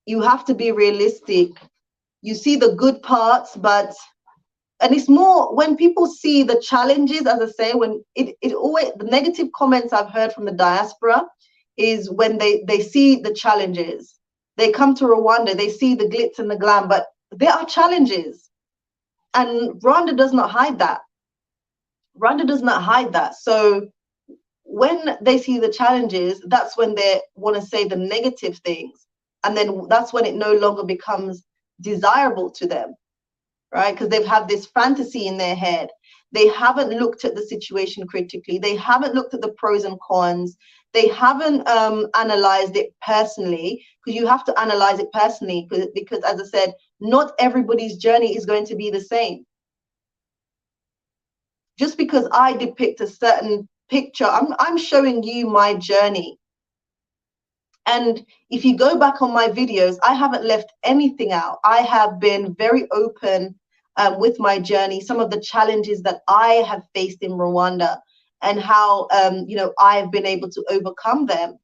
You have to be realistic. You see the good parts, and it's more when people see the challenges, as I say, when it always, the negative comments I've heard from the diaspora is when they see the challenges. They come to Rwanda, they see the glitz and the glam, but there are challenges. And Rwanda does not hide that. Rwanda does not hide that. So when they see the challenges, that's when they want to say the negative things. And then that's when it no longer becomes desirable to them, right? Because they've had this fantasy in their head. They haven't looked at the situation critically. They haven't looked at the pros and cons. They haven't analyzed it personally, because you have to analyze it personally, because, as I said, not everybody's journey is going to be the same. Just because I depict a certain picture, I'm showing you my journey. And if you go back on my videos, I haven't left anything out. I have been very open with my journey, some of the challenges that I have faced in Rwanda, and how I've been able to overcome them.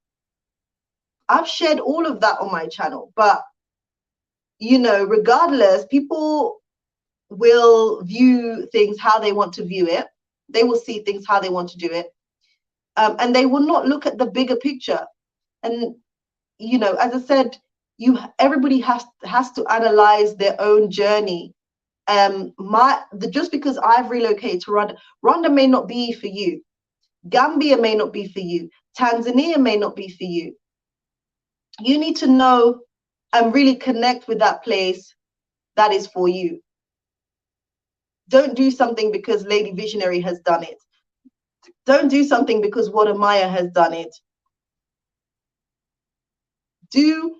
I've shared all of that on my channel, but regardless, people will view things how they want to view it. They will see things how they want to do it, and they will not look at the bigger picture. And as I said, everybody has to analyze their own journey. Just because I've relocated to Rwanda may not be for you. Gambia may not be for you. Tanzania may not be for you. You need to know and really connect with that place that is for you. Don't do something because Lady Visionary has done it. Don't do something because Wadamaya has done it. Do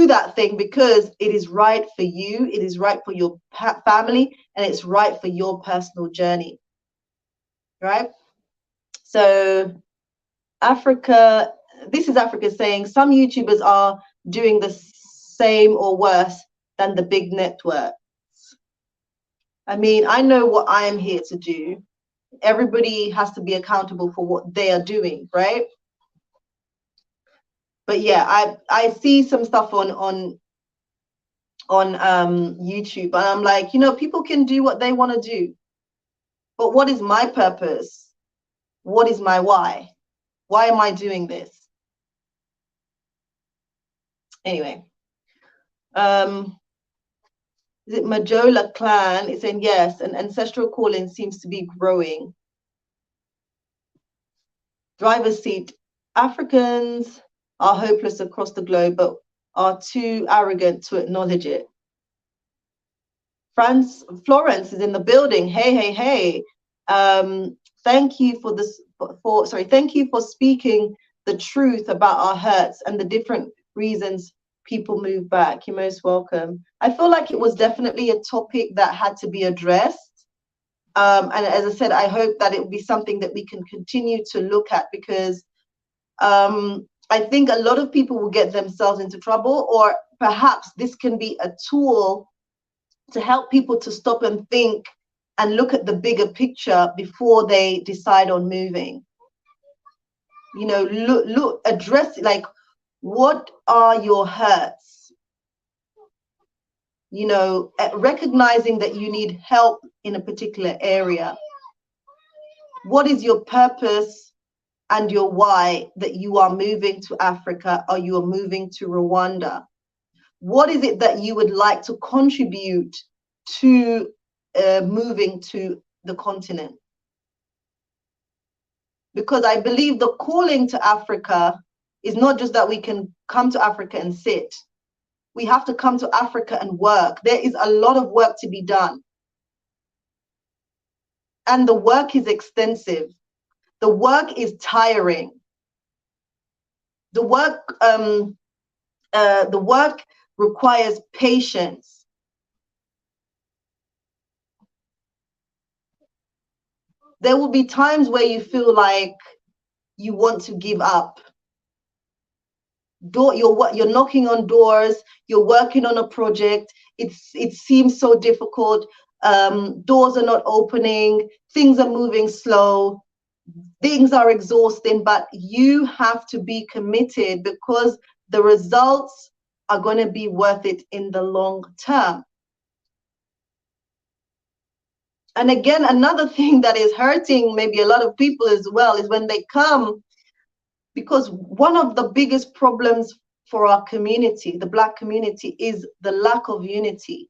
that thing because it is right for you, it is right for your family, and it's right for your personal journey, right? So Africa, this is Africa saying some YouTubers are doing the same or worse than the big networks. I mean, I know what I am here to do. Everybody has to be accountable for what they are doing, right? But yeah, I see some stuff on YouTube, and I'm like, people can do what they want to do, but what is my purpose? What is my why? Why am I doing this? Anyway, is it Majola clan? It's saying yes, and ancestral calling seems to be growing. Driver's seat. Africans are hopeless across the globe, but are too arrogant to acknowledge it. Florence is in the building. Hey. Thank you for this. Thank you for speaking the truth about our hurts and the different reasons people move back. You're most welcome. I feel like it was definitely a topic that had to be addressed. And as I said, I hope that it will be something that we can continue to look at, because I think a lot of people will get themselves into trouble, or perhaps this can be a tool to help people to stop and think and look at the bigger picture before they decide on moving. Address, like, what are your hurts? Recognizing that you need help in a particular area. What is your purpose and your why that you are moving to Africa, or you are moving to Rwanda? What is it that you would like to contribute to moving to the continent? Because I believe the calling to Africa is not just that we can come to Africa and sit. We have to come to Africa and work. There is a lot of work to be done. And the work is extensive. The work is tiring. The work requires patience. There will be times where you feel like you want to give up. You're knocking on doors, you're working on a project, it seems so difficult, doors are not opening, things are moving slow, things are exhausting, but you have to be committed, because the results are going to be worth it in the long term. And again, another thing that is hurting maybe a lot of people as well is when they come, because one of the biggest problems for our community, the Black community, is the lack of unity.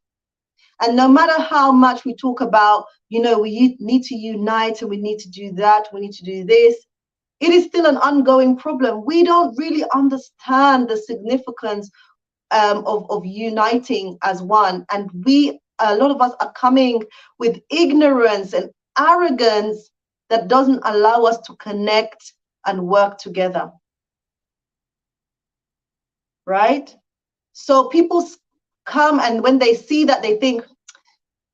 And no matter how much we talk about, we need to unite and we need to do that, we need to do this, it is still an ongoing problem. We don't really understand the significance of uniting as one. And a lot of us are coming with ignorance and arrogance that doesn't allow us to connect and work together. Right? So people come, and when they see that, they think,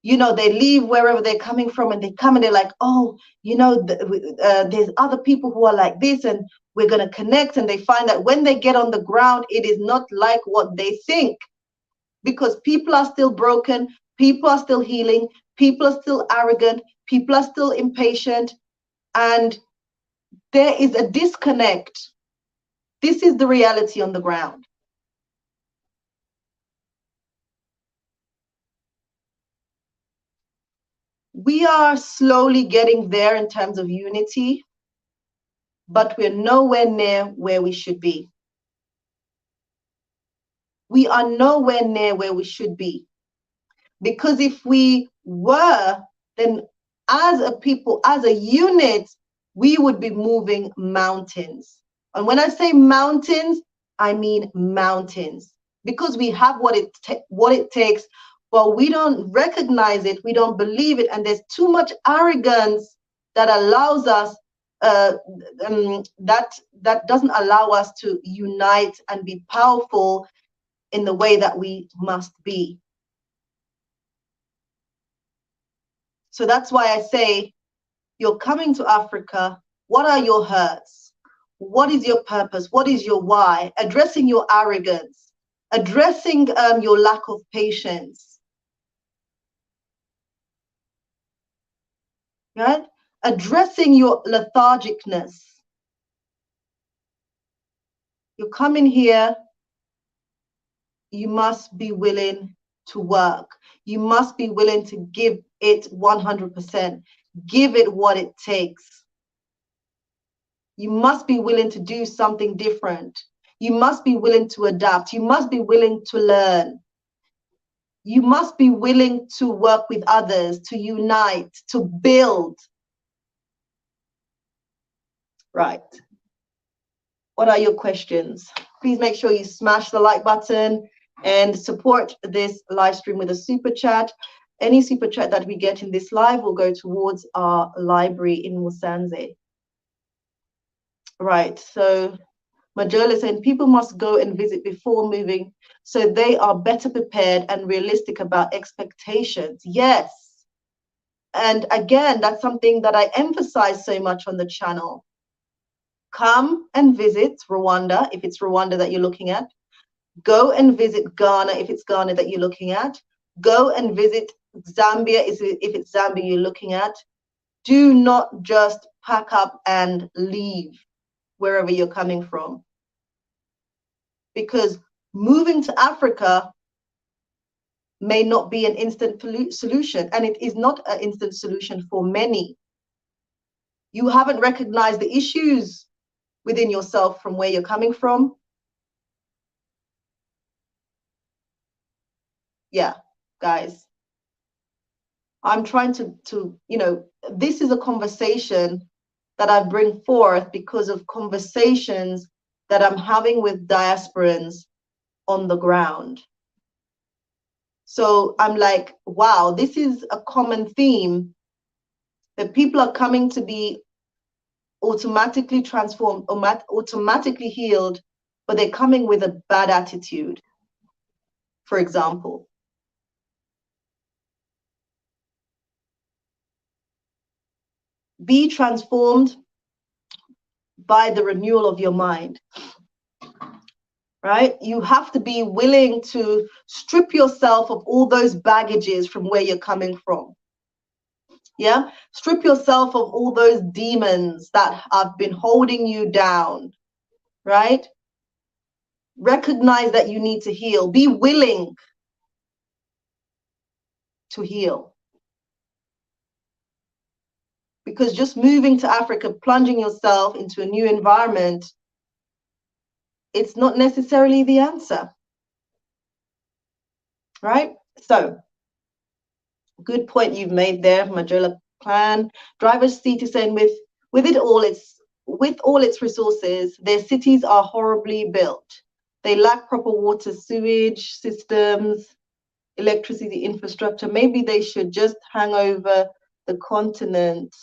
they leave wherever they're coming from and they come and they're like, oh, there's other people who are like this and we're going to connect. And they find that when they get on the ground, it is not like what they think, because people are still broken, people are still healing, people are still arrogant, people are still impatient, and there is a disconnect. This is the reality on the ground. We are slowly getting there in terms of unity, but we're nowhere near where we should be. We are nowhere near where we should be. Because if we were, then as a people, as a unit, we would be moving mountains. And when I say mountains, I mean mountains. Because we have what it takes, but we don't recognize it, we don't believe it, and there's too much arrogance that allows us, that doesn't allow us to unite and be powerful in the way that we must be. So that's why I say, you're coming to Africa. What are your hurts? What is your purpose? What is your why? Addressing your arrogance, addressing your lack of patience, right? Addressing your lethargicness. You come in here, you must be willing to work. You must be willing to give it 100%. Give it what it takes. You must be willing to do something different. You must be willing to adapt. You must be willing to learn. You must be willing to work with others, to unite, to build. Right. What are your questions? Please make sure you smash the like button and support this live stream with a super chat. Any super chat that we get in this live will go towards our library in Musanze. Right, so Majola is saying people must go and visit before moving so they are better prepared and realistic about expectations. Yes. And again, that's something that I emphasize so much on the channel. Come and visit Rwanda, if it's Rwanda that you're looking at. Go and visit Ghana, if it's Ghana that you're looking at. Go and visit Zambia, if it's Zambia you're looking at. Do not just pack up and leave wherever you're coming from. Because moving to Africa may not be an instant solution, and it is not an instant solution for many. You haven't recognized the issues within yourself from where you're coming from. Yeah, guys, I'm trying to this is a conversation that I bring forth because of conversations that I'm having with diasporans on the ground. So I'm like, wow, this is a common theme, that people are coming to be automatically transformed, automatically healed, but they're coming with a bad attitude, for example. Be transformed by the renewal of your mind, right? You have to be willing to strip yourself of all those baggages from where you're coming from. Yeah, strip yourself of all those demons that have been holding you down, right? Recognize that you need to heal. Be willing to heal. Because just moving to Africa, plunging yourself into a new environment, it's not necessarily the answer, right? So Good point you've made there, Majola Clan. Driver's seat is saying with it all, with all its resources, their cities are horribly built. They lack proper water, sewage systems, electricity infrastructure. Maybe they should just hand over the continent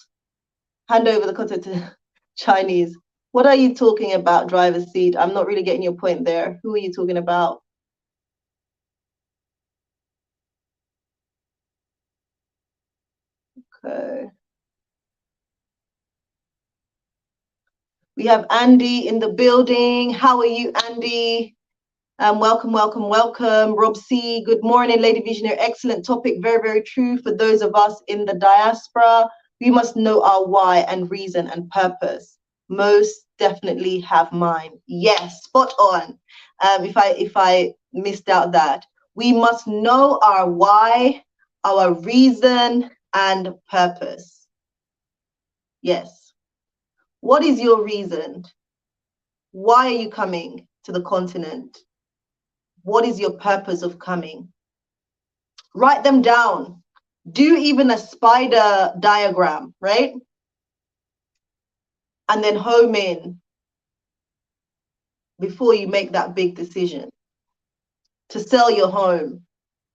to Chinese. What are you talking about, driver's seat? I'm not really getting your point there. Who are you talking about? Okay. We have Andy in the building. How are you, Andy? Welcome, welcome, welcome. Rob C, good morning, Lady Visionary. Excellent topic, very, very true. For those of us in the diaspora, we must know our why and reason and purpose. Most definitely have mine. Yes, spot on. If I missed out that, we must know our why, our reason and purpose. Yes. What is your reason? Why are you coming to the continent? What is your purpose of coming? Write them down. Do even a spider diagram, right? And then home in before you make that big decision. To sell your home,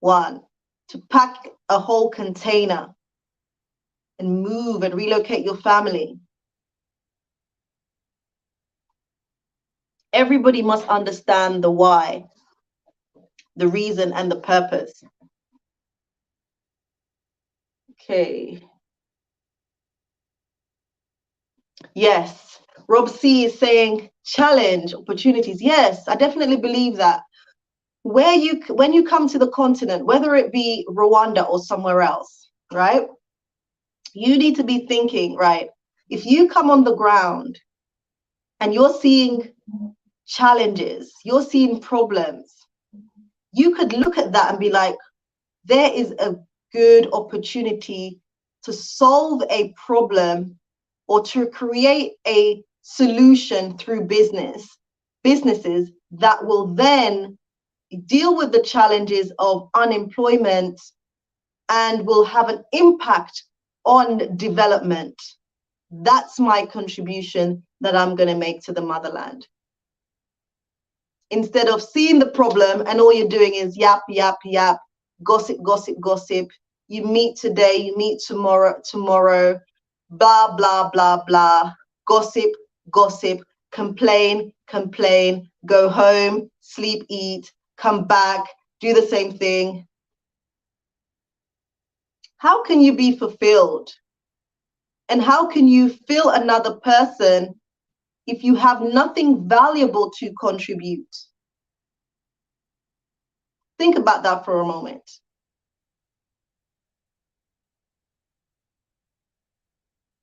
one. To pack a whole container and move and relocate your family. Everybody must understand the why, the reason and the purpose. Okay. Yes. Rob C is saying challenge, opportunities. Yes, I definitely believe that. When you come to the continent, whether it be Rwanda or somewhere else, right? You need to be thinking, right? If you come on the ground and you're seeing challenges, you're seeing problems, you could look at that and be like, there is a good opportunity to solve a problem or to create a solution through businesses that will then deal with the challenges of unemployment and will have an impact on development. That's my contribution that I'm going to make to the motherland. Instead of seeing the problem and all you're doing is yap, yap, yap, gossip, gossip, gossip. You meet today, you meet tomorrow, blah, blah, blah, blah, gossip, gossip, complain, complain, go home, sleep, eat, come back, do the same thing. How can you be fulfilled? And how can you fill another person if you have nothing valuable to contribute? Think about that for a moment.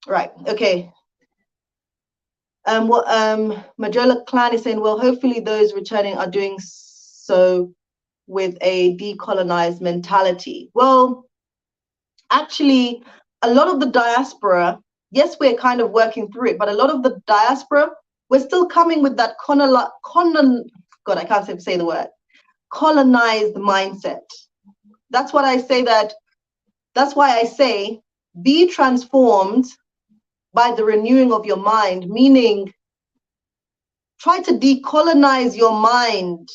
Right, okay. What Majola Clan is saying, well, hopefully those returning are doing so with a decolonized mentality. Well, actually, a lot of the diaspora, yes, we're kind of working through it, but a lot of the diaspora, we're still coming with that God, I can't say the word, colonized mindset. That's why I say, be transformed by the renewing of your mind, meaning try to decolonize your mind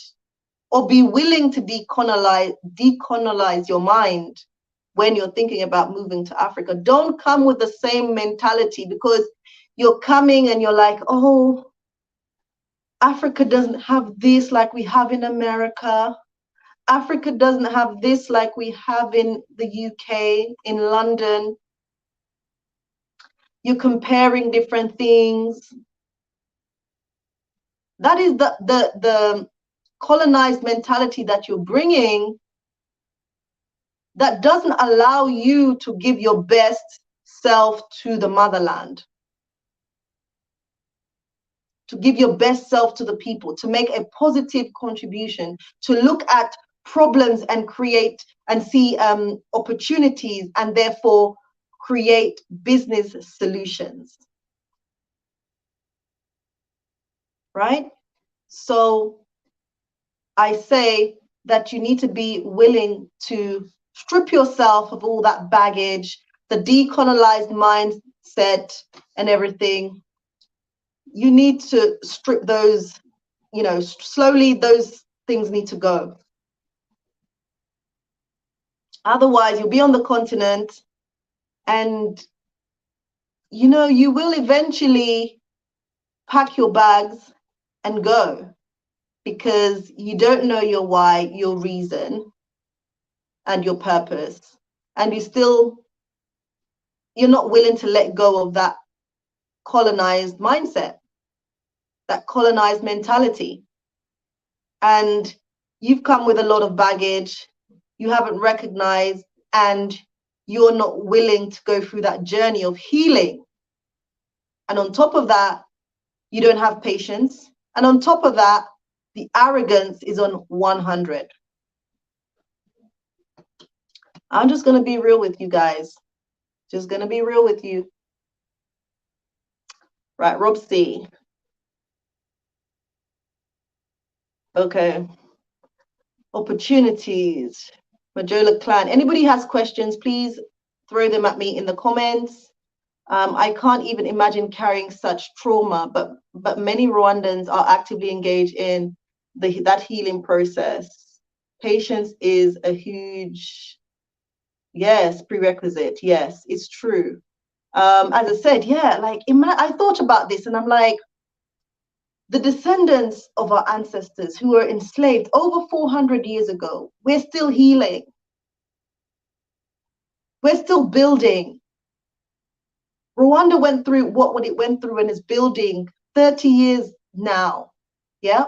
or be willing to decolonize your mind when you're thinking about moving to Africa. Don't come with the same mentality because you're coming and you're like, oh, Africa doesn't have this like we have in America. Africa doesn't have this like we have in the UK, in London. You're comparing different things. That is the colonized mentality that you're bringing that doesn't allow you to give your best self to the motherland, to give your best self to the people, to make a positive contribution, to look at problems and create and see opportunities and therefore create business solutions. Right? So I say that you need to be willing to strip yourself of all that baggage, the decolonized mindset and everything. You need to strip those, slowly those things need to go. Otherwise, you'll be on the continent and, you will eventually pack your bags and go because you don't know your why, your reason, and your purpose. And you're not willing to let go of that colonized mindset, that colonized mentality. And you've come with a lot of baggage you haven't recognized, and you're not willing to go through that journey of healing. And on top of that, you don't have patience. And on top of that, the arrogance is on 100. I'm just going to be real with you guys. Just going to be real with you. Right, Rob C. Okay. Opportunities. Majola Clan. Anybody has questions, please throw them at me in the comments. I can't even imagine carrying such trauma, but many Rwandans are actively engaged in that healing process. Patience is a huge, yes, prerequisite. Yes, it's true. As I said, yeah, like I thought about this and I'm like, the descendants of our ancestors who were enslaved over 400 years ago, we're still healing. We're still building. Rwanda went through what it went through and is building 30 years now. Yeah.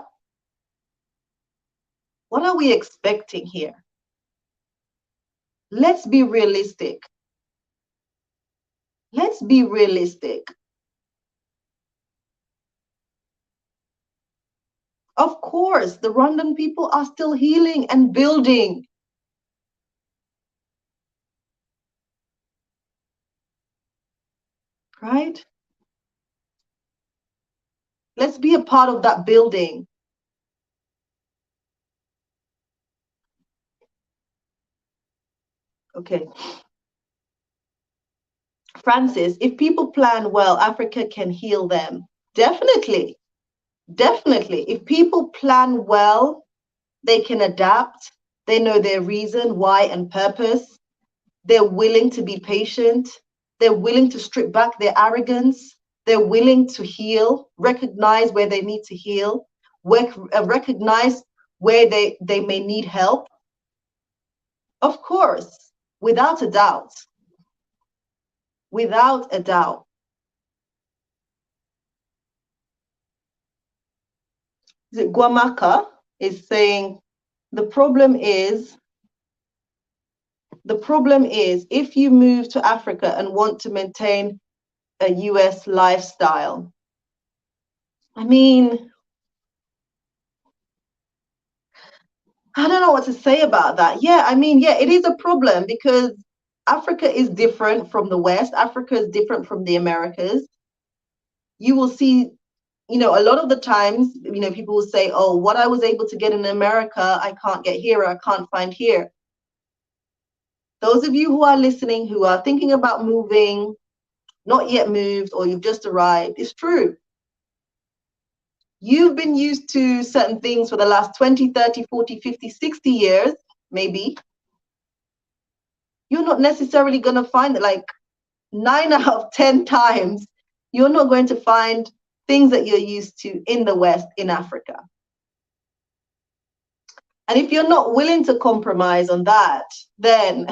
What are we expecting here? Let's be realistic. Let's be realistic. Of course, the Rwandan people are still healing and building. Right? Let's be a part of that building. Okay. Francis, if people plan well, Africa can heal them. Definitely. Definitely. If people plan well, they can adapt. They know their reason, why, and purpose. They're willing to be patient. They're willing to strip back their arrogance. They're willing to heal, recognize where they need to heal, recognize where they may need help. Of course, without a doubt. Without a doubt. Guamaka is saying, the problem is if you move to Africa and want to maintain a US lifestyle. I mean, I don't know what to say about that. Yeah, I mean, yeah, it is a problem because Africa is different from the West. Africa is different from the Americas. You will see, a lot of the times, people will say, oh, what I was able to get in America, I can't get here, or I can't find here. Those of you who are listening, who are thinking about moving, not yet moved, or you've just arrived, it's true. You've been used to certain things for the last 20, 30, 40, 50, 60 years, maybe. You're not necessarily going to find it, like 9 out of 10 times, you're not going to find things that you're used to in the West, in Africa. And if you're not willing to compromise on that, then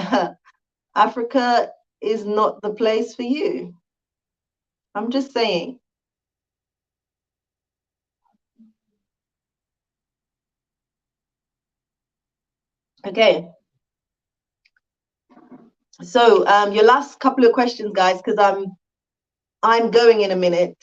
Africa is not the place for you. I'm just saying. Okay. So your last couple of questions, guys, because I'm going in a minute.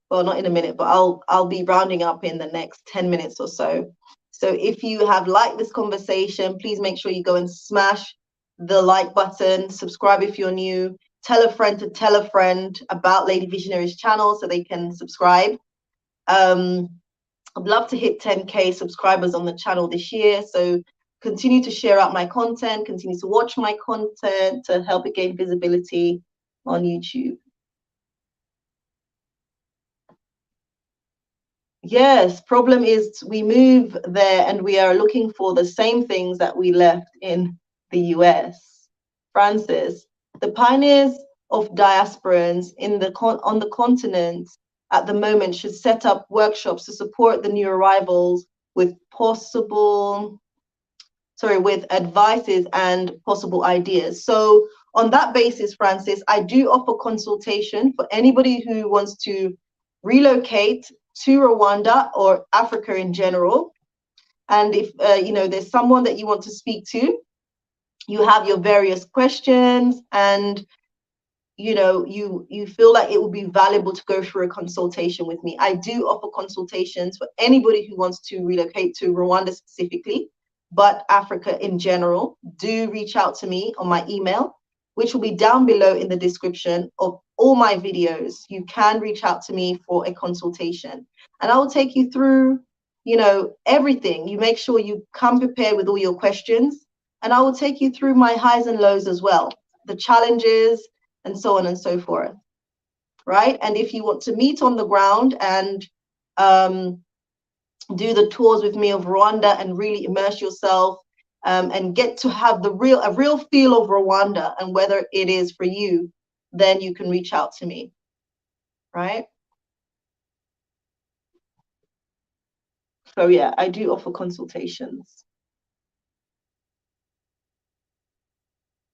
Well, not in a minute, but I'll be rounding up in the next 10 minutes or so. So if you have liked this conversation, please make sure you go and smash the like button, subscribe if you're new, tell a friend to tell a friend about Lady Visionaries channel so they can subscribe. I'd love to hit 10K subscribers on the channel this year. So continue to share out my content, continue to watch my content to help it gain visibility on YouTube. Yes, problem is we move there and we are looking for the same things that we left in the US. Francis, the pioneers of diasporans on the continent at the moment should set up workshops to support the new arrivals with with advices and possible ideas. So on that basis, Francis, I do offer consultation for anybody who wants to relocate to Rwanda or Africa in general. And if there's someone that you want to speak to, you have your various questions, and you feel like it would be valuable to go through a consultation with me. I do offer consultations for anybody who wants to relocate to Rwanda specifically, but Africa in general. Do reach out to me on my email, which will be down below in the description of all my videos. You can reach out to me for a consultation, and I will take you through, everything. You make sure you come prepared with all your questions, and I will take you through my highs and lows as well, the challenges, and so on and so forth, right? And if you want to meet on the ground and do the tours with me of Rwanda and really immerse yourself and get to have a real feel of Rwanda and whether it is for you, then you can reach out to me, right? So yeah, I do offer consultations.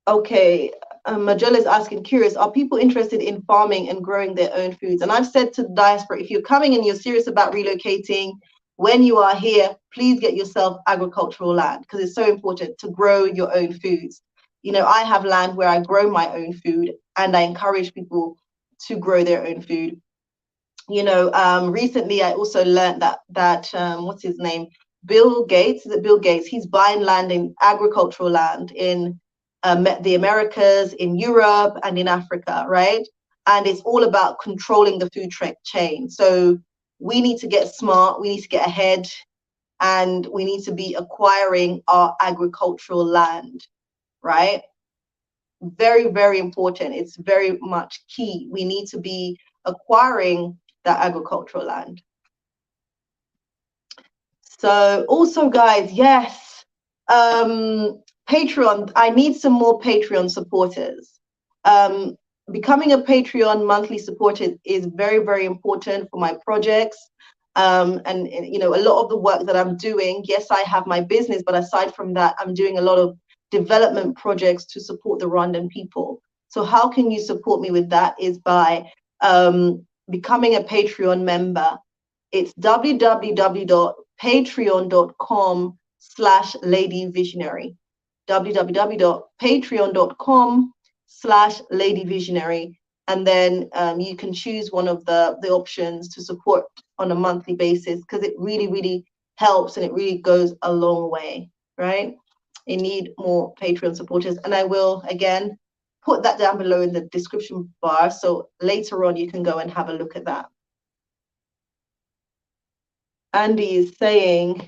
Okay, Majella is asking, curious, are people interested in farming and growing their own foods? And I've said to the diaspora, if you're coming and you're serious about relocating, when you are here, please get yourself agricultural land, because it's so important to grow your own foods. I have land where I grow my own food, and I encourage people to grow their own food. Recently I also learned that what's his name? Bill Gates, is it Bill Gates? He's buying land in agricultural land in the Americas, in Europe, and in Africa, right? And it's all about controlling the food chain. So we need to get smart, we need to get ahead, and we need to be acquiring our agricultural land, right? Very, very important. It's very much key. We need to be acquiring that agricultural land. So also, guys, yes, Patreon, I need some more Patreon supporters. Becoming a Patreon monthly supporter is very, very important for my projects. And a lot of the work that I'm doing, yes, I have my business, but aside from that, I'm doing a lot of development projects to support the Rwandan people. So how can you support me with that is by becoming a Patreon member. It's www.patreon.com/ladyvisionary. www.patreon.com/ladyvisionary. And then you can choose one of the options to support on a monthly basis, because it really, really helps and it really goes a long way, right? You need more Patreon supporters. And I will, again, put that down below in the description bar. So later on, you can go and have a look at that. Andy is saying,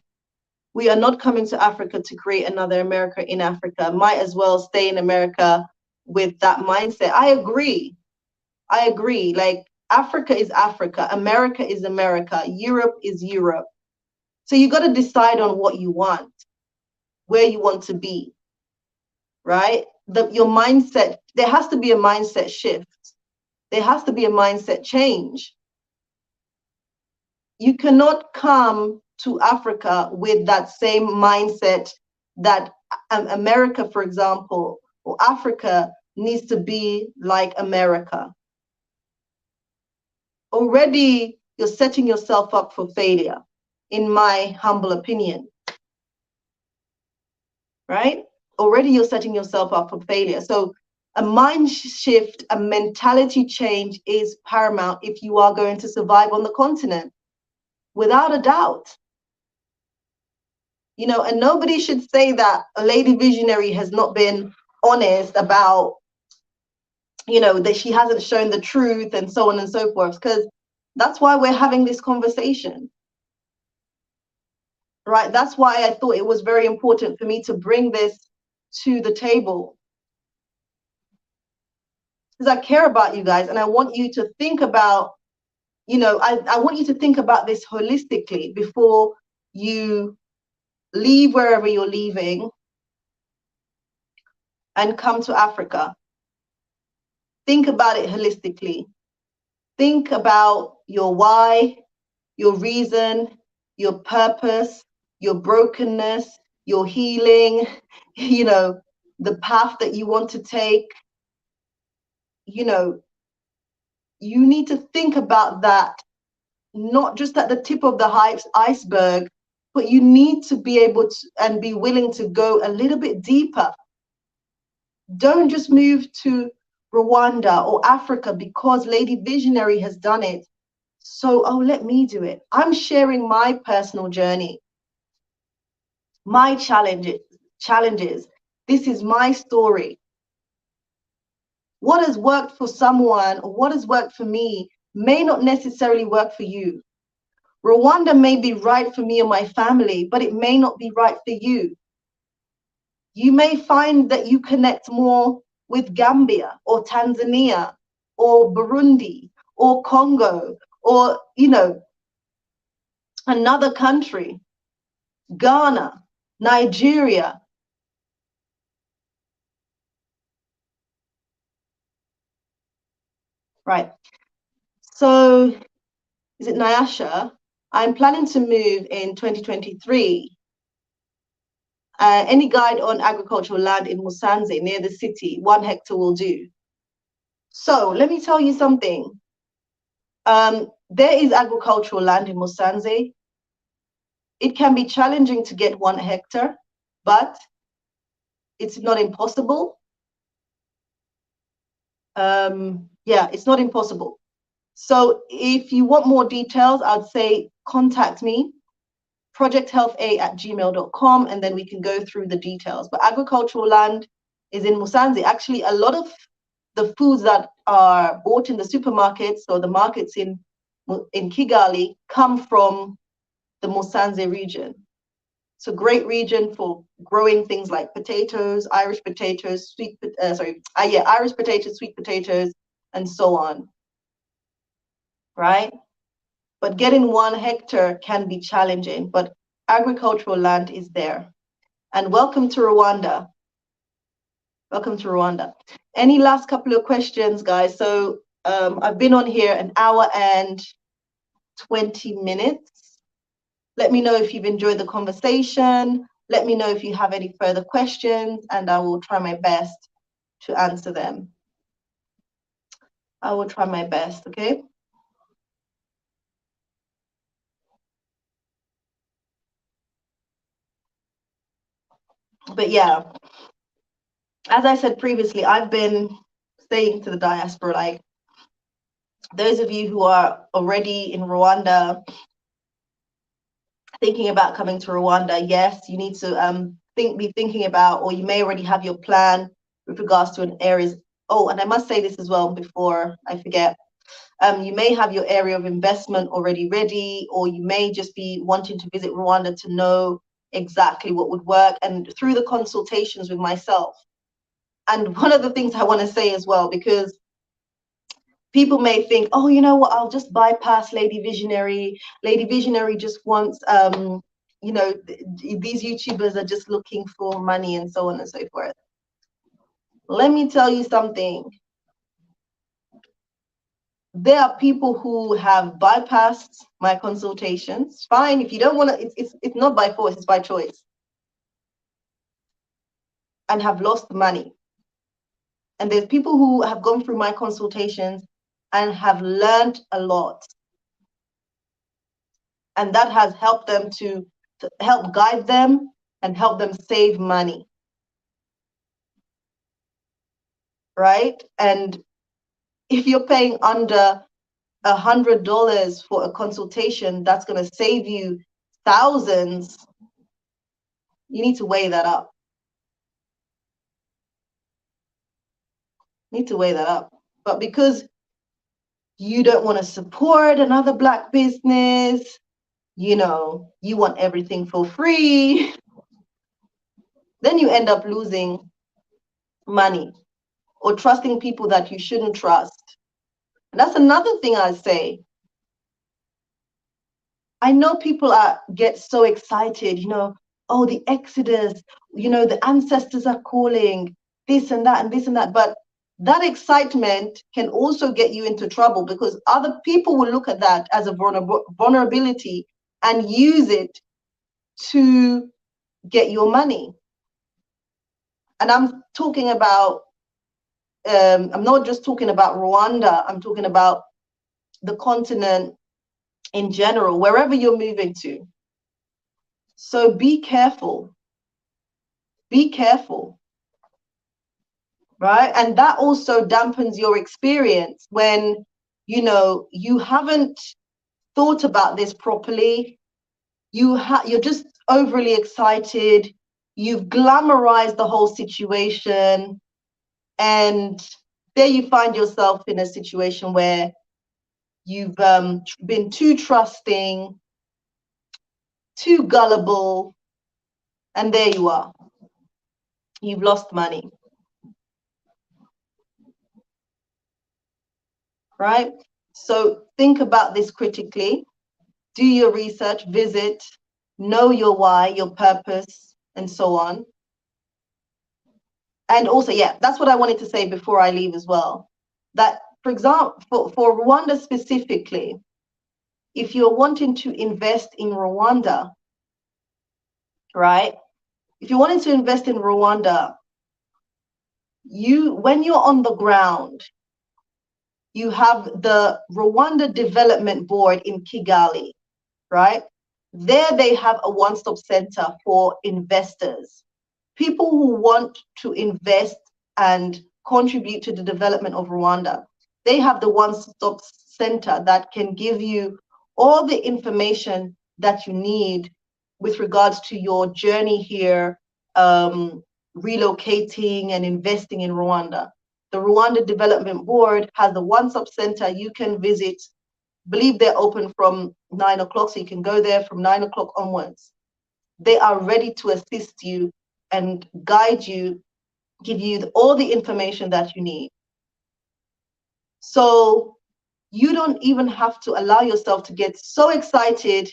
we are not coming to Africa to create another America in Africa. Might as well stay in America with that mindset. I agree. Like, Africa is Africa. America is America. Europe is Europe. So you got to decide on what you want, where you want to be, right? Your mindset, there has to be a mindset shift. There has to be a mindset change. You cannot come to Africa with that same mindset that America, for example, or Africa needs to be like America. Already you're setting yourself up for failure, in my humble opinion, right? Already you're setting yourself up for failure. So a mind shift, a mentality change is paramount if you are going to survive on the continent, without a doubt. And nobody should say that a lady visionary has not been honest about, that she hasn't shown the truth and so on and so forth, because that's why we're having this conversation. right? That's why I thought it was very important for me to bring this to the table, because I care about you guys and I want you to think about, I want you to think about this holistically before you leave wherever you're leaving and come to Africa. Think about it holistically. Think about your why, your reason, your purpose, your brokenness, your healing, the path that you want to take. You need to think about that, not just at the tip of the iceberg, but you need to be able to and be willing to go a little bit deeper. Don't just move to Rwanda or Africa because Lady Visionary has done it. So, let me do it. I'm sharing my personal journey, my challenges. This is my story. What has worked for someone or what has worked for me may not necessarily work for you. Rwanda may be right for me and my family, but it may not be right for you. You may find that you connect more with Gambia or Tanzania or Burundi or Congo or, another country, Ghana, Nigeria. Right. So, is it Nyasha? I'm planning to move in 2023. Any guide on agricultural land in Musanze near the city, 1 hectare will do. So let me tell you something. There is agricultural land in Musanze. It can be challenging to get 1 hectare, but it's not impossible. Yeah, it's not impossible. So if you want more details, I'd say contact me, projecthealtha@gmail.com, and then we can go through the details. But agricultural land is in Musanze. Actually, a lot of the foods that are bought in the supermarkets or the markets in Kigali come from the Musanze region. It's a great region for growing things like potatoes, Irish potatoes, Irish potatoes, sweet potatoes, and so on. Right? But getting 1 hectare can be challenging, but agricultural land is there. And welcome to Rwanda. Welcome to Rwanda. Any last couple of questions, guys? So I've been on here 1 hour and 20 minutes. Let me know if you've enjoyed the conversation. Let me know if you have any further questions, and I will try my best to answer them. I will try my best, okay? But yeah, as I said previously, I've been saying to the diaspora, like, those of you who are already in Rwanda, thinking about coming to Rwanda, yes, you need to be thinking about, or you may already have your plan with regards to an areas. Oh, and I must say this as well before I forget. You may have your area of investment already ready, or you may just be wanting to visit Rwanda to know exactly what would work, and through the consultations with myself. And one of the things I want to say as well, because people may think, oh, you know what, I'll just bypass Lady Visionary. Lady Visionary just wants, these YouTubers are just looking for money and so on and so forth. Let me tell you something. There are people who have bypassed my consultations. Fine, if you don't want to, it's not by force, it's by choice. And have lost money. And there's people who have gone through my consultations and have learned a lot. And that has helped them to help guide them and help them save money. Right? And if you're paying under $100 for a consultation, that's going to save you thousands. You need to weigh that up. Need to weigh that up. But because you don't want to support another Black business, you know, you want everything for free, then you end up losing money or trusting people that you shouldn't trust. And that's another thing I say. I know people get so excited, you know, oh, the Exodus, you know, the ancestors are calling, this and that and this and that. But that excitement can also get you into trouble because other people will look at that as a vulnerability and use it to get your money. And I'm talking about, I'm not just talking about Rwanda, I'm talking about the continent in general, wherever you're moving to. So be careful. Be careful, right? And that also dampens your experience when, you know, you haven't thought about this properly. You're just overly excited. You've glamorized the whole situation, and there you find yourself in a situation where you've been too trusting, too gullible, and there you are. You've lost money, right? So think about this critically. Do your research, visit, know your why, your purpose, and so on. And also, yeah, that's what I wanted to say before I leave as well. That, for example, for Rwanda specifically, if you're wanting to invest in Rwanda, right? If you're wanting to invest in Rwanda, when you're on the ground, you have the Rwanda Development Board in Kigali, right? There they have a one-stop center for investors, people who want to invest and contribute to the development of Rwanda. They have the one-stop center that can give you all the information that you need with regards to your journey here, relocating and investing in Rwanda. The Rwanda Development Board has the one-stop center you can visit. Believe they're open from 9 o'clock, so you can go there from 9 o'clock onwards. They are ready to assist you and guide you, give you all the information that you need. So you don't even have to allow yourself to get so excited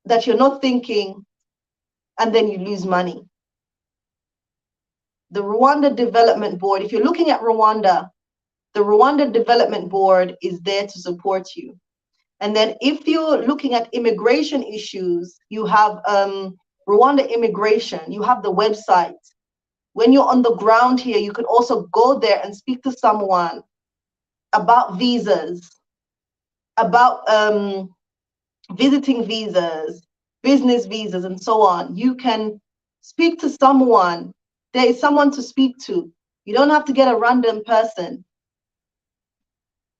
that you're not thinking and then you lose money. The Rwanda Development Board, if you're looking at Rwanda, the Rwanda Development Board is there to support you. And then if you're looking at immigration issues, you have Rwanda Immigration, you have the website. When you're on the ground here, you can also go there and speak to someone about visas, about visiting visas, business visas, and so on. You can speak to someone. There is someone to speak to. You don't have to get a random person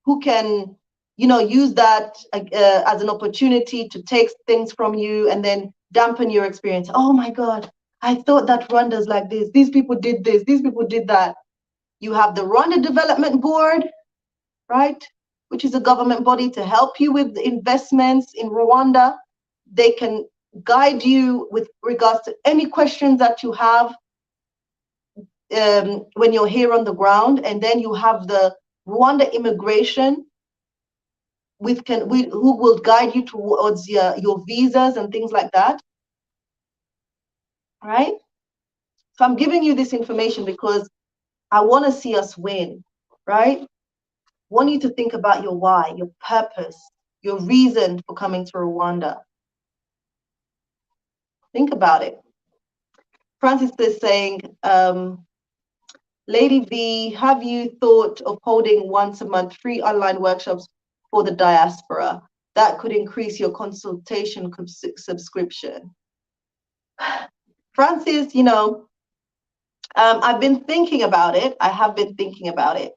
who can, you know, use that as an opportunity to take things from you and then dampen your experience. Oh my God, I thought that Rwanda's like this. These people did this. These people did that. You have the Rwanda Development Board, right, which is a government body to help you with investments in Rwanda. They can guide you with regards to any questions that you have when you're here on the ground. And then you have the Rwanda Immigration, who will guide you towards your visas and things like that, right? So I'm giving you this information because I want to see us win, right? I want you to think about your why, your purpose, your reason for coming to Rwanda. Think about it. Francis is saying, Lady V, have you thought of holding once a month free online workshops for the diaspora? That could increase your consultation subscription. Francis, you know, I've been thinking about it. I have been thinking about it.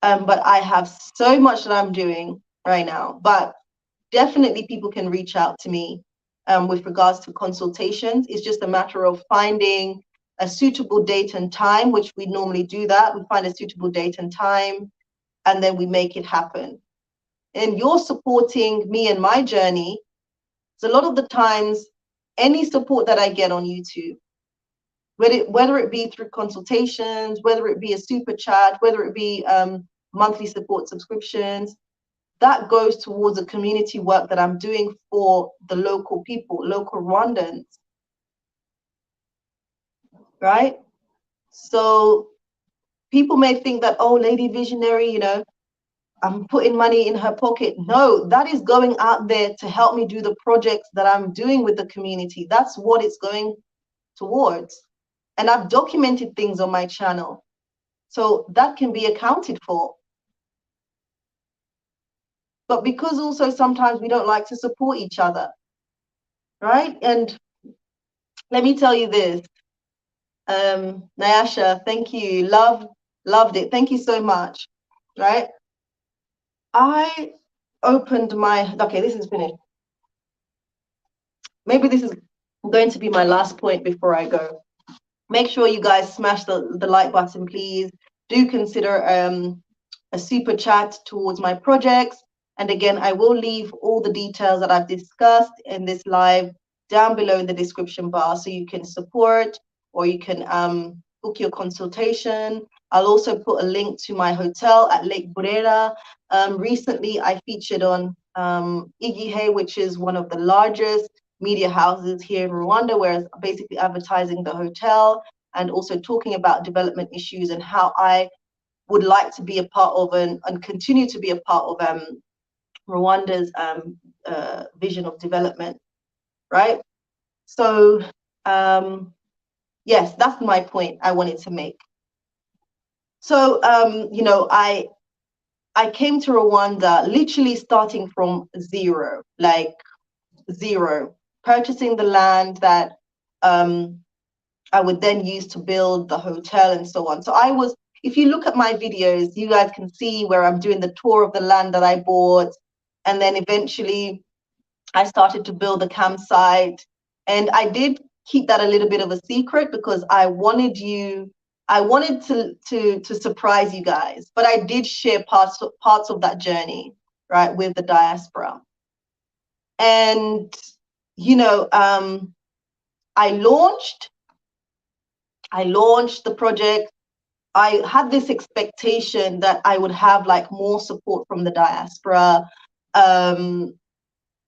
But I have so much that I'm doing right now. But definitely people can reach out to me with regards to consultations. It's just a matter of finding a suitable date and time, which we normally do that. We find a suitable date and time, and then we make it happen. and you're supporting me and my journey. So a lot of the times, any support that I get on YouTube, whether it be through consultations, whether it be a super chat, whether it be monthly support subscriptions, that goes towards the community work that I'm doing for the local people, local Rwandans, right? So people may think that, oh, Lady Visionary, you know, I'm putting money in her pocket. No, that is going out there to help me do the projects that I'm doing with the community. That's what it's going towards. And I've documented things on my channel, so that can be accounted for. But because also sometimes we don't like to support each other, right? And let me tell you this, Nyasha, thank you. Loved it. Thank you so much, right? I opened my, okay, this is finished. Maybe this is going to be my last point before I go. Make sure you guys smash the like button, please. Do consider a super chat towards my projects. And again, I will leave all the details that I've discussed in this live down below in the description bar, so you can support or you can book your consultation. I'll also put a link to my hotel at Lake Burera. Recently, I featured on Igihe, which is one of the largest media houses here in Rwanda, where it's basically advertising the hotel and also talking about development issues and how I would like to be a part of and continue to be a part of Rwanda's vision of development, right? So yes, that's my point I wanted to make. So you know, I came to Rwanda literally starting from zero, like zero, purchasing the land that I would then use to build the hotel and so on. So I was, if you look at my videos, you guys can see where I'm doing the tour of the land that I bought. And then eventually I started to build a campsite. And I did keep that a little bit of a secret because I wanted to surprise you guys. But I did share parts of that journey, right, with the diaspora. And, you know, I launched the project. I had this expectation that I would have like more support from the diaspora.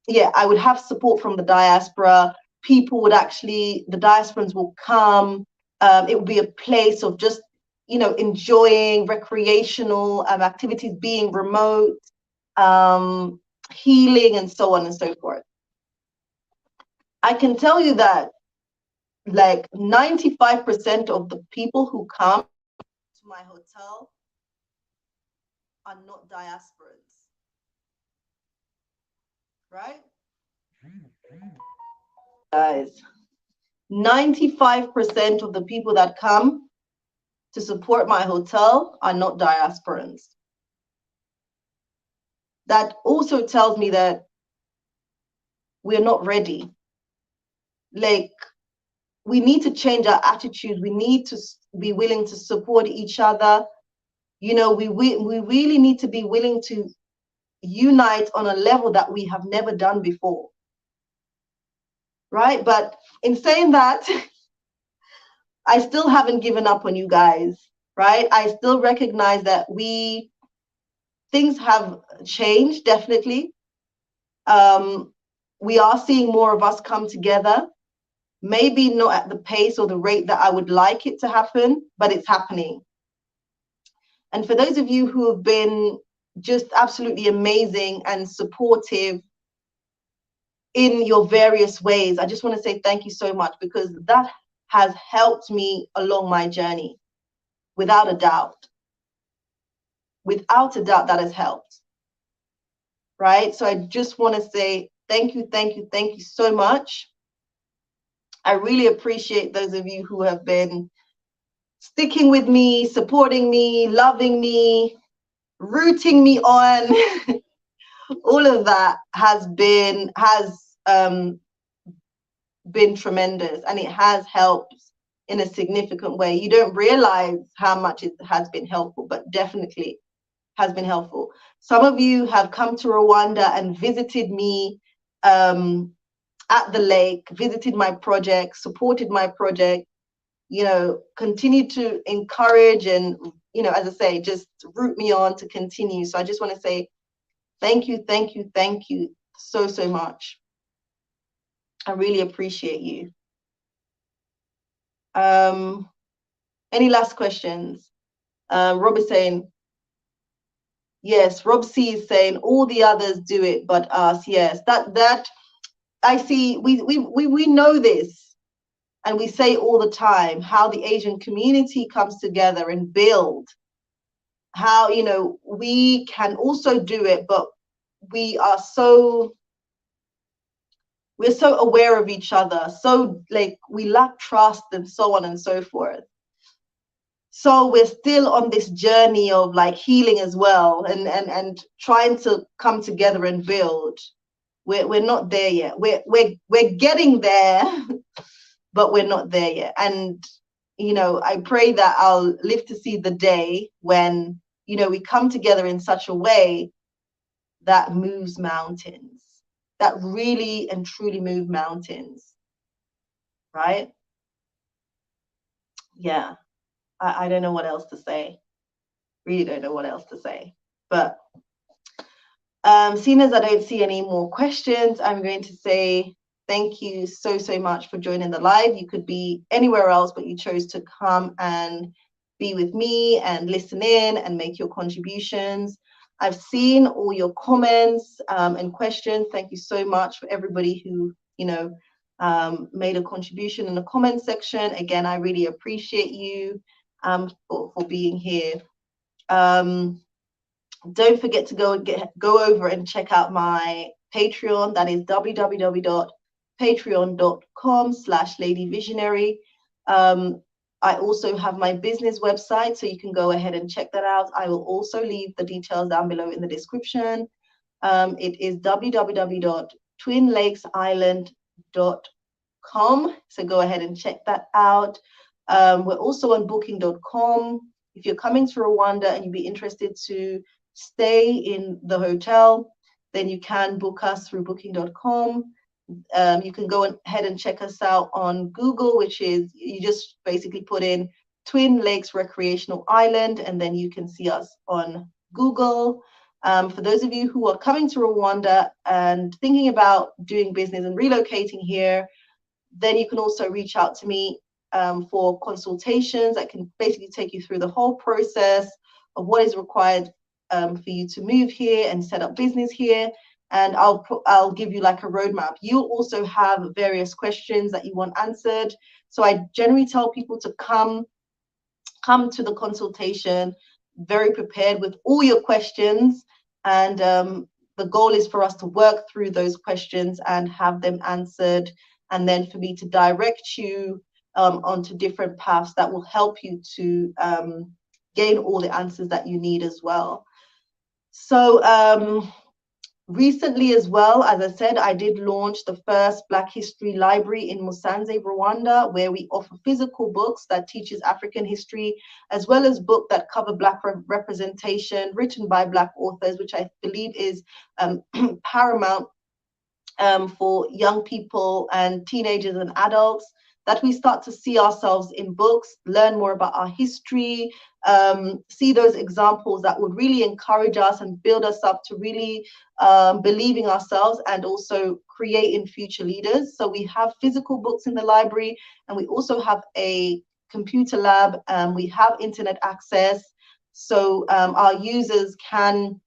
Yeah, I would have support from the diaspora. People would actually, the diasporans will come. It would be a place of just, you know, enjoying recreational activities, being remote, healing, and so on and so forth. I can tell you that like 95% of the people who come to my hotel are not diasporans, right? Guys, 95% of the people that come to support my hotel are not diasporans. That also tells me that we're not ready. Like, we need to change our attitude. We need to be willing to support each other. You know, we really need to be willing to unite on a level that we have never done before, right? But in saying that, I still haven't given up on you guys, right? I still recognize that things have changed, definitely. We are seeing more of us come together, maybe not at the pace or the rate that I would like it to happen, but it's happening. And for those of you who have been just absolutely amazing and supportive in your various ways, I just want to say thank you so much, because that has helped me along my journey, without a doubt. Without a doubt, that has helped, right? So I just want to say thank you, thank you, thank you so much. I really appreciate those of you who have been sticking with me, supporting me, loving me, rooting me on. All of that has been tremendous, and it has helped in a significant way. You don't realize how much it has been helpful, but definitely has been helpful. Some of you have come to Rwanda and visited me at the lake, visited my project, supported my project, you know, continue to encourage and, you know, as I say, just root me on to continue. So I just want to say thank you, thank you, thank you so, so much. I really appreciate you. Any last questions? Rob is saying, yes, Rob C is saying all the others do it but us. Yes, that I see, we know this, and we say all the time how the Asian community comes together and build, how, you know, we can also do it, but we are so, we're so aware of each other, so like we lack trust and so on and so forth. So we're still on this journey of like healing as well, and trying to come together and build. We're not there yet. We're getting there, but we're not there yet. And you know, I pray that I'll live to see the day when, you know, we come together in such a way that moves mountains, that really and truly move mountains, right? Yeah, I don't know what else to say. Really don't know what else to say. But seeing as I don't see any more questions, I'm going to say thank you so, so much for joining the live. You could be anywhere else, but you chose to come and be with me and listen in and make your contributions. I've seen all your comments and questions. Thank you so much for everybody who, you know, made a contribution in the comment section. Again, I really appreciate you for being here. Don't forget to go over and check out my Patreon. That is www.patreon.com/ladyvisionary. I also have my business website, so you can go ahead and check that out. I will also leave the details down below in the description. It is www.twinlakesisland.com. So go ahead and check that out. We're also on booking.com. If you're coming to Rwanda and you'd be interested to stay in the hotel, then you can book us through booking.com. You can go ahead and check us out on Google, which is, you just basically put in Twin Lakes Recreational Island, and then you can see us on Google. For those of you who are coming to Rwanda and thinking about doing business and relocating here, then you can also reach out to me for consultations. I can basically take you through the whole process of what is required for you to move here and set up business here, and I'll give you like a roadmap. You'll also have various questions that you want answered, so I generally tell people to come to the consultation very prepared with all your questions, and the goal is for us to work through those questions and have them answered, and then for me to direct you onto different paths that will help you to gain all the answers that you need as well. So recently as well, as I said, I did launch the first Black History Library in Musanze, Rwanda, where we offer physical books that teaches African history, as well as books that cover Black representation written by Black authors, which I believe is paramount for young people and teenagers and adults, that we start to see ourselves in books, learn more about our history, see those examples that would really encourage us and build us up to really believing ourselves and also creating future leaders. So we have physical books in the library, and we also have a computer lab, we have internet access, so our users can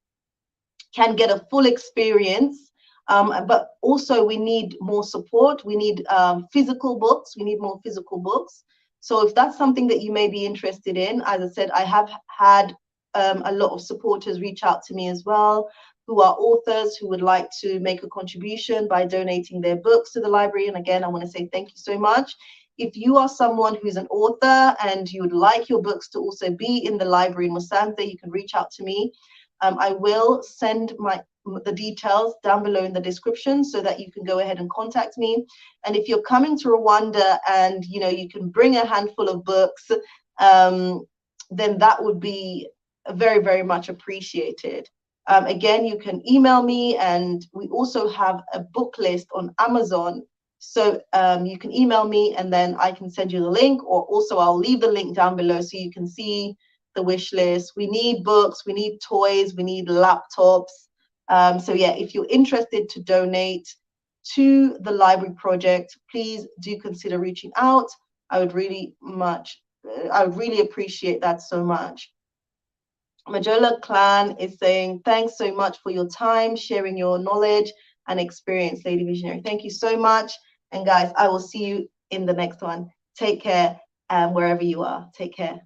get a full experience. But also we need more support. We need physical books. We need more physical books. So if that's something that you may be interested in, as I said, I have had a lot of supporters reach out to me as well, who are authors who would like to make a contribution by donating their books to the library. And again, I want to say thank you so much. If you are someone who's an author and you would like your books to also be in the library in Musanze, you can reach out to me. I will send the details down below in the description so that you can go ahead and contact me. And if you're coming to Rwanda and you can bring a handful of books, then that would be very, very much appreciated. Again, you can email me, and we also have a book list on Amazon. So you can email me and then I can send you the link, or also I'll leave the link down below so you can see the wish list. We need books, we need toys, we need laptops. So yeah, if you're interested to donate to the library project, please do consider reaching out. I would really appreciate that so much. Majola Clan is saying, thanks so much for your time, sharing your knowledge and experience, Lady Visionary. Thank you so much. And guys, I will see you in the next one. Take care, wherever you are. Take care.